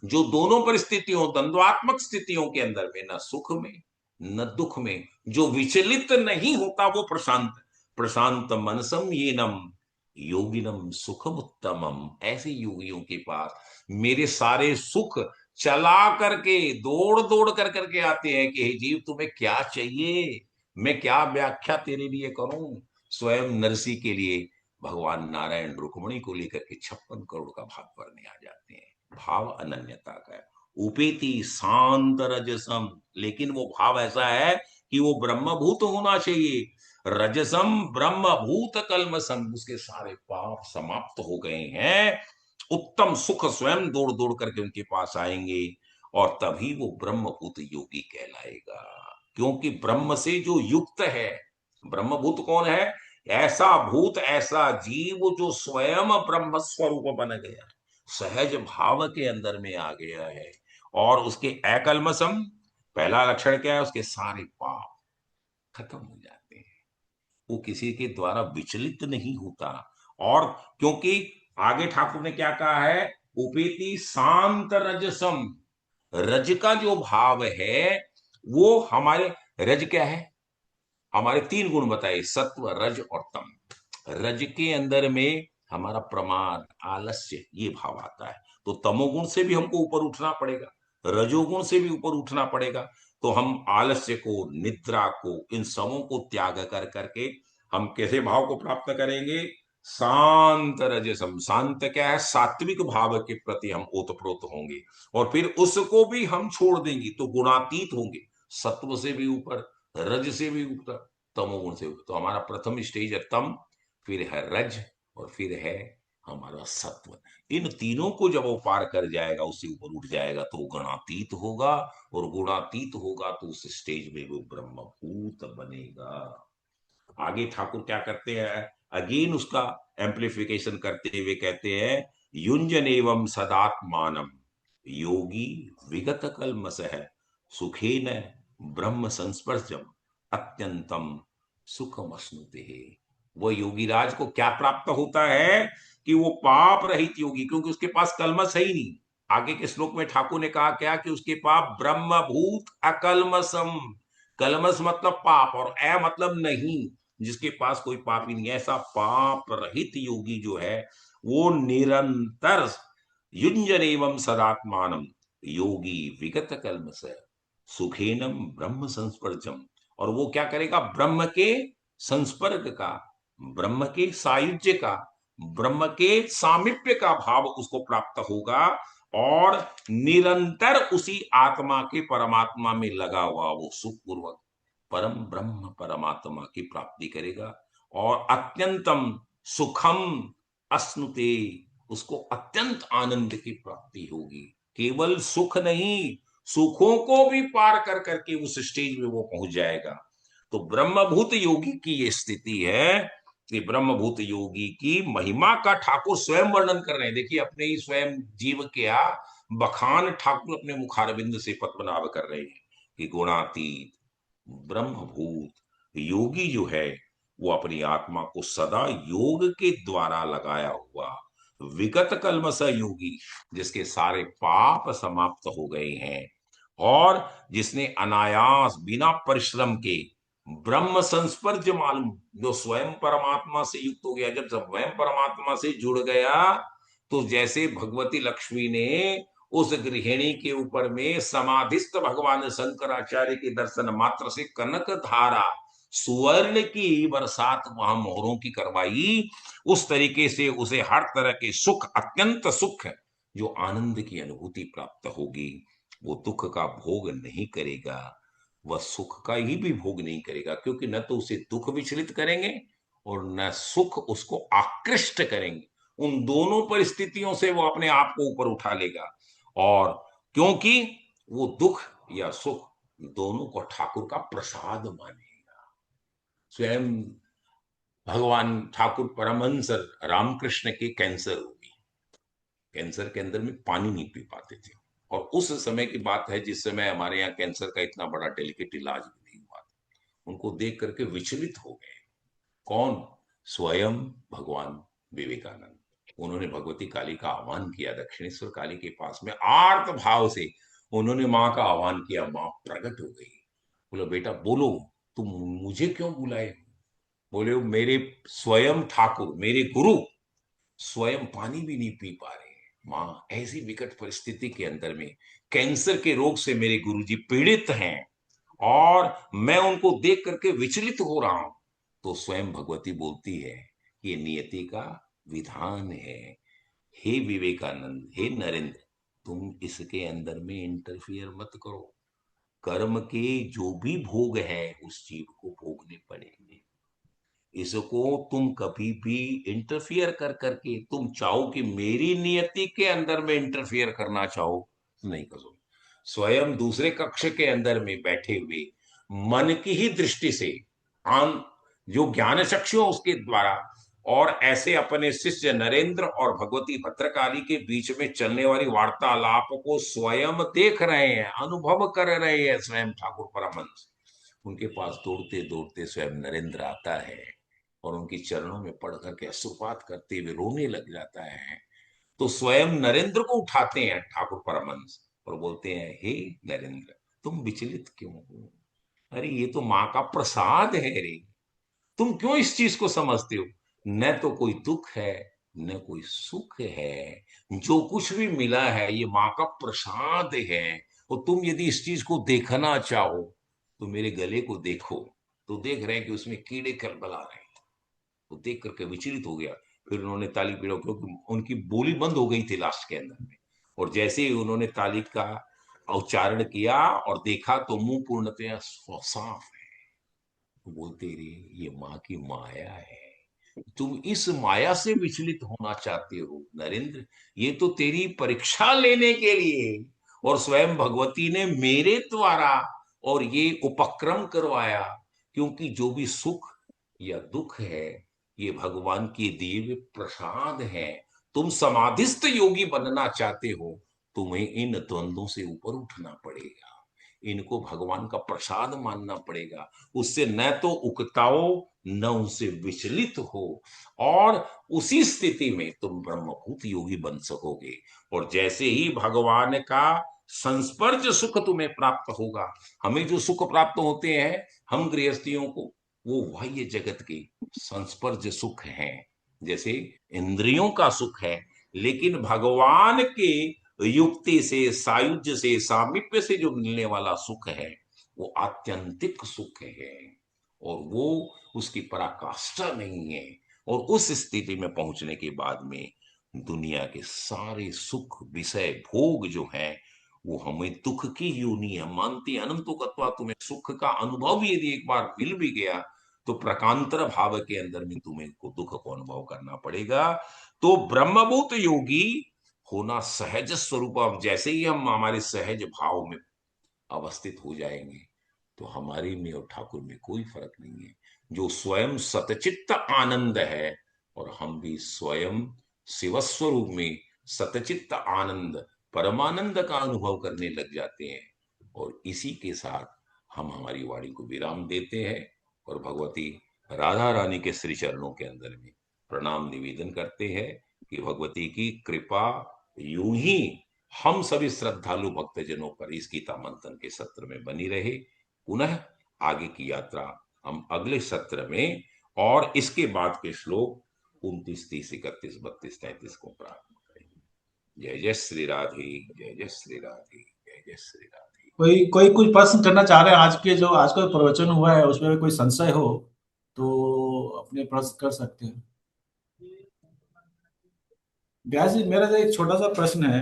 जो दोनों परिस्थितियों, द्वंद्वात्मक स्थितियों के अंदर में, न सुख में न दुख में, जो विचलित नहीं होता, वो प्रशांत। प्रशांत मनसम ये नम योगिनम सुखम उत्तमम। ऐसे योगियों के पास मेरे सारे सुख चला करके, दौड़ दौड़ कर करके आते हैं कि हे जीव तुम्हें क्या चाहिए, मैं क्या व्याख्या तेरे लिए करूं। स्वयं नरसी के लिए भगवान नारायण रुक्मणी को लेकर के 56 करोड़ का भाव भरने आ जाते हैं। भाव अनन्यता का है। उपेति शांत रजसम, लेकिन वो भाव ऐसा है कि वो ब्रह्मभूत होना चाहिए। रजसम ब्रह्मभूत कलमसम, उसके सारे पाप समाप्त हो गए हैं। उत्तम सुख स्वयं दौड़ दौड़ करके उनके पास आएंगे, और तभी वो ब्रह्मभूत योगी कहलाएगा। क्योंकि ब्रह्म से जो युक्त है, ब्रह्मभूत कौन है, ऐसा भूत, ऐसा जीव जो स्वयं ब्रह्म स्वरूप बन गया, सहज भाव के अंदर में आ गया है। और उसके एकलमसम, पहला लक्षण क्या है, उसके सारे पाप खत्म हो जाते हैं। वो किसी के द्वारा विचलित नहीं होता। और क्योंकि आगे ठाकुर ने क्या कहा है, उपेति शांत रजसम। रज का जो भाव है, वो हमारे, रज क्या है, हमारे तीन गुण बताए, सत्व रज और तम। रज के अंदर में हमारा प्रमाद, आलस्य, ये भाव आता है। तो तमोगुण से भी हमको ऊपर उठना पड़ेगा, रजोगुण से भी ऊपर उठना पड़ेगा। तो हम आलस्य को, निद्रा को, इन सबों को त्याग कर करके हम कैसे भाव को प्राप्त करेंगे? शांत रजसम। शांत क्या है? सात्विक भाव के प्रति हम ओतप्रोत होंगे, और फिर उसको भी हम छोड़ देंगे तो गुणातीत होंगे। सत्व से भी ऊपर, रज से भी ऊपर, तमोगुण से ऊपर। तो हमारा प्रथम स्टेज है तम, फिर है रज, और फिर है हमारा सत्व। इन तीनों को जब वो पार कर जाएगा, उससे ऊपर उठ जाएगा, तो वो गुणातीत होगा, और गुणातीत होगा तो उस स्टेज में वो ब्रह्मभूत बनेगा। आगे ठाकुर क्या करते हैं? अगेन उसका एम्प्लीफिकेशन करते हुए कहते हैं, युंजन एवं सदात्मानम योगी विगत कलमस है सुखे न ब्रह्म संस्पर्शम अत्यंतम सुखम अश्नुते। वो योगीराज को क्या प्राप्त होता है? कि वो पाप रहित योगी, क्योंकि उसके पास कलमस है ही नहीं। आगे के श्लोक में ठाकुर ने कहा क्या? कि उसके पाप ब्रह्मभूत अकलमसम। कलमस मतलब पाप, और अ मतलब नहीं, जिसके पास कोई पाप ही नहीं है। ऐसा पाप रहित योगी जो है, वो निरंतर युंजन एवं सदात्मानम योगी विगत कल्मष सुखेनम ब्रह्म संस्पर्शम। और वो क्या करेगा? ब्रह्म के संस्पर्ग का, ब्रह्म के सायुज्य का, ब्रह्म के सामीप्य का भाव उसको प्राप्त होगा, और निरंतर उसी आत्मा के, परमात्मा में लगा हुआ वो सुखपूर्वक परम ब्रह्म परमात्मा की प्राप्ति करेगा। और अत्यंतम सुखम अश्नुते, उसको अत्यंत आनंद की प्राप्ति होगी। केवल सुख नहीं, सुखों को भी पार कर करके उस स्टेज में वो पहुंच जाएगा। तो ब्रह्मभूत योगी की ये स्थिति है कि ब्रह्मभूत योगी की महिमा का ठाकुर स्वयं वर्णन कर रहे हैं। देखिए, अपने ही स्वयं जीव क्या बखान ठाकुर अपने मुखारबिंद से पद्मनाभ कर रहे हैं कि गुणातीत ब्रह्मभूत योगी जो है, वो अपनी आत्मा को सदा योग के द्वारा लगाया हुआ विगत कल्मष योगी, जिसके सारे पाप समाप्त हो गए हैं, और जिसने अनायास बिना परिश्रम के ब्रह्म संस्पर्श मालूम, जो स्वयं परमात्मा से युक्त हो गया। जब स्वयं परमात्मा से जुड़ गया, तो जैसे भगवती लक्ष्मी ने उस गृहिणी के ऊपर में समाधिस्थ भगवान शंकराचार्य के दर्शन मात्र से कनक धारा सुवर्ण की बरसात वहां मोहरों की करवाई, उस तरीके से उसे हर तरह के सुख, अत्यंत सुख, जो आनंद की अनुभूति प्राप्त होगी। वो दुख का भोग नहीं करेगा, वह सुख का ही भी भोग नहीं करेगा, क्योंकि न तो उसे दुख विचलित करेंगे और न सुख उसको आकृष्ट करेंगे। उन दोनों परिस्थितियों से वो अपने आप को ऊपर उठा लेगा। और क्योंकि वो दुख या सुख दोनों को ठाकुर का प्रसाद मानेगा। स्वयं भगवान ठाकुर परमहंस रामकृष्ण के कैंसर हुई, कैंसर के अंदर में पानी नहीं पी पाते थे, और उस समय की बात है जिस समय हमारे यहाँ कैंसर का इतना बड़ा डेलिकेट इलाज भी नहीं हुआ था। उनको देख करके विचलित हो गए। कौन? स्वयं भगवान विवेकानंद। उन्होंने भगवती काली का आह्वान किया, दक्षिणेश्वर काली के पास में आर्त भाव से उन्होंने माँ का आह्वान किया। माँ प्रकट हो गई। बोलो बेटा बोलो, तुम मुझे क्यों बुलाए? बोले मेरे स्वयं ठाकुर, मेरे गुरु स्वयं पानी भी नहीं पी पा रहे हैं। माँ, ऐसी विकट परिस्थिति के अंदर में कैंसर के रोग से मेरे गुरुजी पीड़ित हैं, और मैं उनको देख करके विचलित हो रहा हूं। तो स्वयं भगवती बोलती है, ये नियति का विधान है। हे विवेकानंद, हे नरेंद्र, तुम इसके अंदर में इंटरफियर मत करो। कर्म के जो भी भोग है उस जीव को भोगने पड़ेंगे। इसको तुम कभी भी इंटरफियर कर करके तुम चाहो कि मेरी नियति के अंदर में इंटरफियर करना चाहो, नहीं करो। स्वयं दूसरे कक्ष के अंदर में बैठे हुए मन की ही दृष्टि से, आन जो ज्ञान चक्षु उसके द्वारा, और ऐसे अपने शिष्य नरेंद्र और भगवती भद्रकाली के बीच में चलने वाली वार्तालाप को स्वयं देख रहे हैं, अनुभव कर रहे हैं। स्वयं ठाकुर परमहंस उनके पास दौड़ते दौड़ते स्वयं नरेंद्र आता है, और उनके चरणों में पड़ करके अश्रुपात करते हुए रोने लग जाता है। तो स्वयं नरेंद्र को उठाते हैं ठाकुर परमहंस और बोलते हैं, हे नरेंद्र, तुम विचलित क्यों हो? अरे ये तो माँ का प्रसाद है रे, तुम क्यों इस चीज को समझते हो? न तो कोई दुख है, न कोई सुख है। जो कुछ भी मिला है ये माँ का प्रसाद है, और तुम यदि इस चीज को देखना चाहो तो मेरे गले को देखो, तो देख रहे हैं कि उसमें कीड़े खलबला रहे हैं। तो देख करके विचलित हो गया। फिर उन्होंने ताली पीड़ा, क्योंकि उनकी बोली बंद हो गई थी लास्ट के अंदर में। और जैसे ही उन्होंने ताली का उच्चारण किया और देखा तो मुंह पूर्णतया साफ है। तो बोलते रहे ये माँ की माया है। तुम इस माया से विचलित होना चाहते हो नरेंद्र, ये तो तेरी परीक्षा लेने के लिए, और स्वयं भगवती ने मेरे द्वारा और ये उपक्रम करवाया। क्योंकि जो भी सुख या दुख है, ये भगवान की दिव्य प्रसाद है। तुम समाधिस्थ योगी बनना चाहते हो, तुम्हें इन द्वंद्वों से ऊपर उठना पड़ेगा, इनको भगवान का प्रसाद मानना पड़ेगा। उससे न तो उकताओ, न उनसे विचलित हो, और उसी स्थिति में तुम ब्रह्मभूत योगी बन सकोगे। और जैसे ही भगवान का संस्पर्श सुख तुम्हें प्राप्त होगा, हमें जो सुख प्राप्त होते हैं हम गृहस्थियों को, वो बाह्य जगत के संस्पर्श सुख हैं, जैसे इंद्रियों का सुख है। लेकिन भगवान के युक्ति से, सायुज्य से, सामीप्य से जो मिलने वाला सुख है, वो आत्यंतिक सुख है, और वो उसकी पराकाष्ठा नहीं है। और उस स्थिति में पहुंचने के बाद में दुनिया के सारे सुख, विषय, भोग जो है, वो हमें दुख की योनि है मानती। अनंतो कत्वा, तुम्हें सुख का अनुभव यदि एक बार मिल भी गया, तो प्रकांतर भाव के अंदर में तुम्हें को दुख को अनुभव करना पड़ेगा। तो ब्रह्मभूत योगी होना सहज स्वरूप। अब जैसे ही हम हमारे सहज भाव में अवस्थित हो जाएंगे, तो हमारे में और ठाकुर में कोई फर्क नहीं है। जो स्वयं सतचित्त आनंद है, और हम भी स्वयं शिवस्वरूप में सतचित्त आनंद, परमानंद का अनुभव करने लग जाते हैं। और इसी के साथ हम हमारी वाणी को विराम देते हैं, और भगवती राधा रानी के श्री चरणों के अंदर में प्रणाम निवेदन करते हैं कि भगवती की कृपा यूं ही हम सभी श्रद्धालु भक्तजनों पर इस गीता मंथन के सत्र में बनी रहे। पुनः आगे की यात्रा हम अगले सत्र में, और इसके बाद के श्लोक 29, 30, 31, 32, 33 को प्रारंभ करेंगे। जय जय श्री राधे, जय जय श्री राधे, जय जय श्री राधे। कोई कोई कुछ प्रश्न करना चाह रहे हैं? आज के जो आज का प्रवचन हुआ है उसमें कोई संशय हो तो अपने प्रश्न कर सकते हैं। व्यास जी, मेरा तो एक छोटा सा प्रश्न है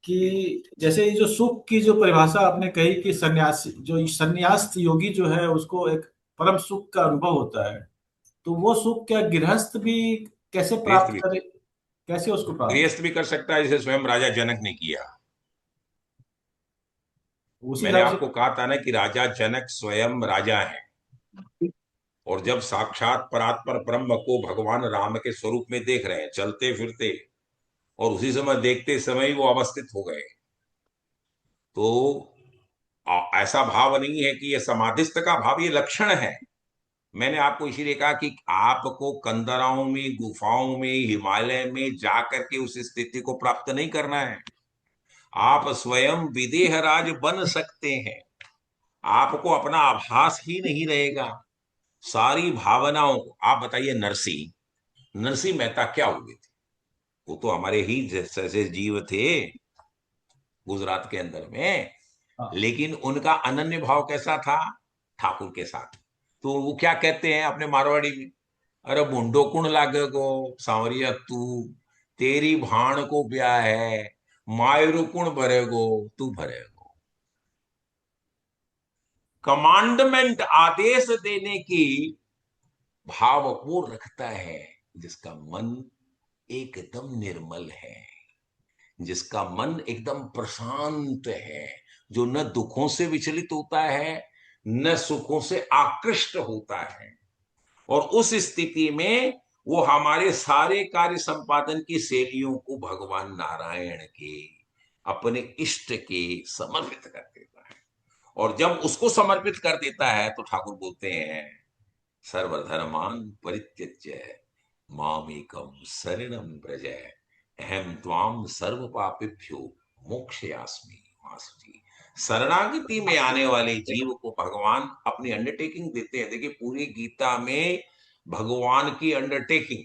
कि जैसे ये जो सुख की जो परिभाषा आपने कही कि सन्यासी जो सन्यास्त योगी जो है उसको एक परम सुख का अनुभव होता है, तो वो सुख क्या गृहस्थ भी कैसे गृहस्थ प्राप्त भी, करे? कैसे उसको प्राप्त? गृहस्थ भी कर सकता है, जैसे स्वयं राजा जनक ने किया। उसी मैंने हिसाब आपको से। कहा था ना कि राजा जनक स्वयं राजा है, और जब साक्षात परात्पर ब्रह्म को भगवान राम के स्वरूप में देख रहे हैं चलते फिरते, और उसी समय देखते समय ही वो अवस्थित हो गए। तो ऐसा भाव नहीं है कि ये समाधिस्थ का भाव, ये लक्षण है। मैंने आपको इसीलिए कहा कि आपको कंदराओं में, गुफाओं में, हिमालय में जाकर के उस स्थिति को प्राप्त नहीं करना है। आप स्वयं विदेहराज बन सकते हैं। आपको अपना आभास ही नहीं रहेगा, सारी भावनाओं को। आप बताइए, नरसिंह नरसिंह मेहता क्या हुए थे? वो तो हमारे ही जैसे जीव थे गुजरात के अंदर में। हाँ। लेकिन उनका अनन्य भाव कैसा था ठाकुर के साथ? तो वो क्या कहते हैं अपने मारवाड़ी में, अरे मुंडो कुण लागे गो सांवरिया तू, तेरी भाण को ब्याह है, मायरू कुण भरेगो, तू भरेगो। कमांडमेंट, आदेश देने की भाव वो रखता है जिसका मन एकदम निर्मल है, जिसका मन एकदम प्रशांत है, जो न दुखों से विचलित होता है, न सुखों से आकृष्ट होता है। और उस स्थिति में वो हमारे सारे कार्य संपादन की शैलियों को भगवान नारायण के, अपने इष्ट के समर्पित कर देता है। और जब उसको समर्पित कर देता है तो ठाकुर बोलते हैं, सर्वधर्मान परित्यज्य मामेकम शरणं व्रज, अहम त्वाम सर्व पापेभ्यो मोक्षयास्मि वासुदेव। शरणागति में आने वाले जीव को भगवान अपनी अंडरटेकिंग देते हैं। देखिए, पूरी गीता में भगवान की अंडरटेकिंग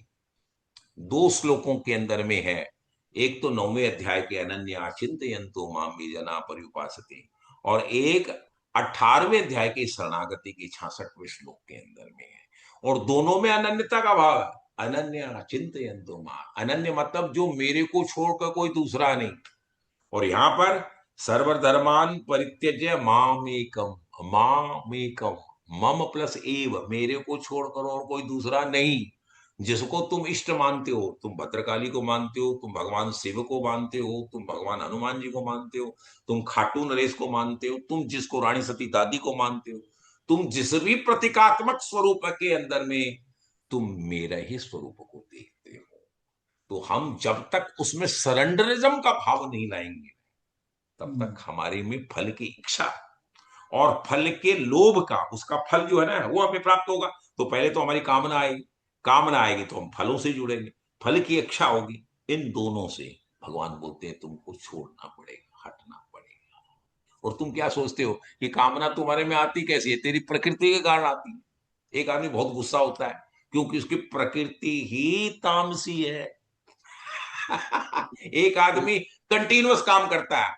दो श्लोकों के अंदर में है। एक तो 9वें अध्याय के, अनन्या चिंतयन्तो माम ये जना पर्युपासते, और एक 18वें अध्याय के शरणागति के 66वें श्लोक के अंदर में है। और दोनों में अनन्यता का भाव है। अनन्य चिंतयन्तु मां, अनन्य मतलब जो मेरे को छोड़कर कोई दूसरा नहीं। और यहां पर सर्वधर्मान परित्यज्य मामेकम, मामेकम, मम प्लस एव, मेरे को छोड़कर और कोई दूसरा नहीं। जिसको तुम इष्ट मानते हो, तुम भद्रकाली को मानते हो, तुम भगवान शिव को मानते हो, तुम भगवान हनुमान जी को मानते हो, तुम खाटू नरेश को मानते हो, तुम जिसको रानी सती दादी को मानते हो, तुम जिस भी प्रतीकात्मक स्वरूप के अंदर में तुम मेरा ही स्वरूप को देखते हो। तो हम जब तक उसमें सरेंडरिज्म का भाव नहीं लाएंगे, तब तक हमारे में फल की इच्छा और फल के लोभ का, उसका फल जो है ना वो हमें प्राप्त होगा। तो पहले तो हमारी कामना आएगी, कामना आएगी तो हम फलों से जुड़ेंगे, फल की इच्छा होगी। इन दोनों से भगवान बोलते हैं तुमको छोड़ना पड़ेगा, हटना पड़ेगा। और तुम क्या सोचते हो कि कामना तुम्हारे में आती कैसी है? तेरी प्रकृति के कारण आती है। एक आदमी बहुत गुस्सा होता है क्योंकि उसकी प्रकृति ही तामसी है। एक आदमी कंटिन्यूअस काम करता है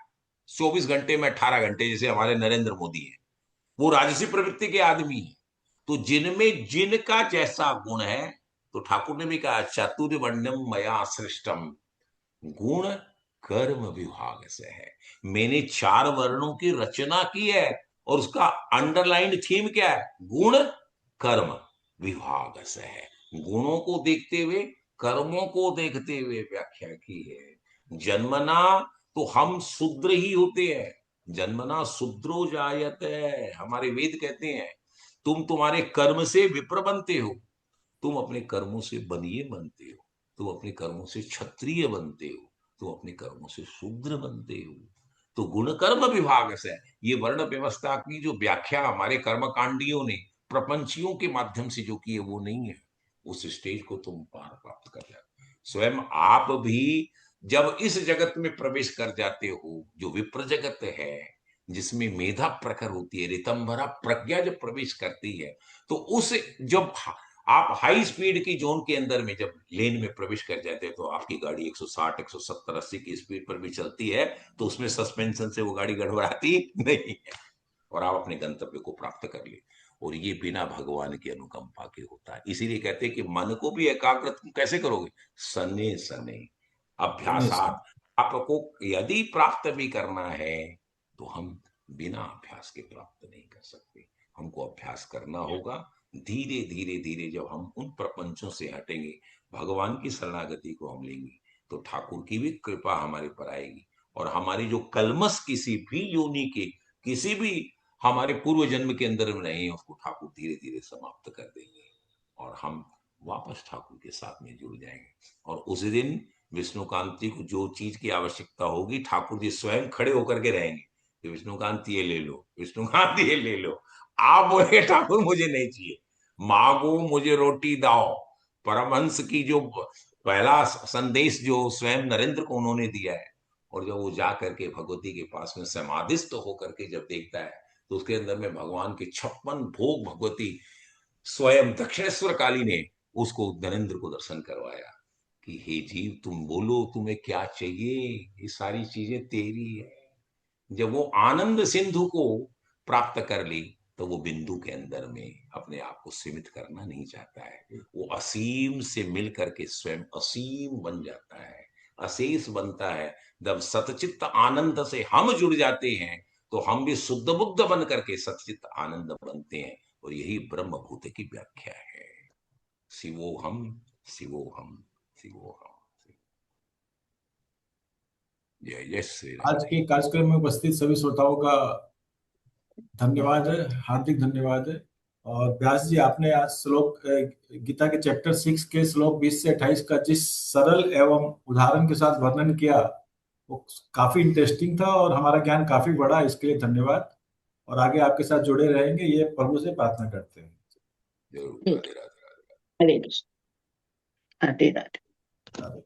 24 घंटे में 18 घंटे, जैसे हमारे नरेंद्र मोदी है, वो राजसी प्रवृत्ति के आदमी है। तो जिनमें जिनका जैसा गुण है, तो ठाकुर ने भी कहा चातुर्वर्ण्यम मया सृष्टम, गुण कर्म विभाग से है। मैंने 4 वर्णों की रचना की है और उसका अंडरलाइंड थीम क्या है? गुण कर्म विभाग से है। गुणों को देखते हुए, कर्मों को देखते हुए व्याख्या की है। जन्मना तो हम शूद्र ही होते हैं, जन्मना शूद्रो जायते, हमारे वेद कहते हैं। तुम तुम्हारे कर्म से विप्र बनते हो, तुम अपने कर्मों से बनिए बनते हो, तुम अपने कर्मों से क्षत्रिय बनते हो, तुम अपने कर्मों से शूद्र बनते हो। तो गुण कर्म विभाग से ये वर्ण व्यवस्था की जो व्याख्या हमारे कर्मकांडियों ने प्रपंचियों के माध्यम से जो की है वो नहीं है। उस स्टेज को तुम पार प्राप्त कर जाते हो। स्वयं आप भी जब इस जगत में प्रवेश कर जाते हो, जो विप्र जगत है, जिसमें मेधा प्रखर होती है, ऋतंभरा प्रज्ञा जब प्रवेश करती है, तो उस जब आप हाई स्पीड की जोन के अंदर में जब लेन में प्रवेश कर जाते हैं, तो आपकी गाड़ी 160 170 80 की स्पीड पर भी चलती है, तो उसमें सस्पेंशन से वो गाड़ी गड़बड़ाती नहीं है और आप अपने गंतव्य को प्राप्त कर ले। और ये बिना भगवान की अनुकंपा के होता है। इसीलिए कहते हैं कि मन को भी एकाग्र तुम कैसे करोगे? सने सने धन्यवाद। अभ्यासात। आपको यदि प्राप्त भी करना है तो हम बिना अभ्यास के प्राप्त नहीं कर सकते। हमको अभ्यास करना होगा। धीरे धीरे धीरे जब हम उन प्रपंचों से हटेंगे, भगवान की शरणागति को हम लेंगे, तो ठाकुर की भी कृपा हमारे पर आएगी। और हमारी जो कलमस किसी भी योनि के, किसी भी हमारे पूर्व जन्म के अंदर में रहे हैं, उसको ठाकुर धीरे धीरे समाप्त कर देंगे और हम वापस ठाकुर के साथ में जुड़ जाएंगे। और उस दिन विष्णुकांति को जो चीज की आवश्यकता होगी, ठाकुर जी स्वयं खड़े होकर के रहेंगे कि विष्णुकांत ये ले लो, विष्णुकांत ये ले लो। आप बोले ठाकुर मुझे नहीं चाहिए, मांगो मुझे रोटी दाओ। परमहंस की जो पहला संदेश जो स्वयं नरेंद्र को उन्होंने दिया है, और जब वो जा करके भगवती के पास में समाधिस्थ होकर के जब देखता है, तो उसके अंदर में भगवान के 56 भोग भगवती स्वयं दक्षिणेश्वर काली ने उसको नरेंद्र को दर्शन करवाया कि हे जीव तुम बोलो तुम्हें क्या चाहिए, ये सारी चीजें तेरी है। जब वो आनंद सिंधु को प्राप्त कर ली, तो वो बिंदु के अंदर में अपने आप को सीमित करना नहीं चाहता है। वो असीम से मिल करके स्वयं असीम बन जाता है, अशेष बनता है। जब सतचित्त आनंद से हम जुड़ जाते हैं, तो हम भी शुद्ध बुद्ध बन करके सतचित्त आनंद बनते हैं। और यही ब्रह्म भूत की व्याख्या है। शिवोहम, शिवोहम, शिवोहम। जय जय श्री राम। आज के कार्यक्रम में उपस्थित सभी श्रोताओं का धन्यवाद है, हार्दिक धन्यवाद है। और व्यास जी, आपने आज श्लोक गीता के चैप्टर 6 के श्लोक 20 से 28 का जिस सरल एवं उदाहरण के साथ वर्णन किया, वो काफी इंटरेस्टिंग था और हमारा ज्ञान काफी बड़ा। इसके लिए धन्यवाद। और आगे आपके साथ जुड़े रहेंगे, ये प्रभु से प्रार्थना करते हैं। जरूर। ठीक राधे है। राधे। हरे कृष्ण। राधे राधे। राधे।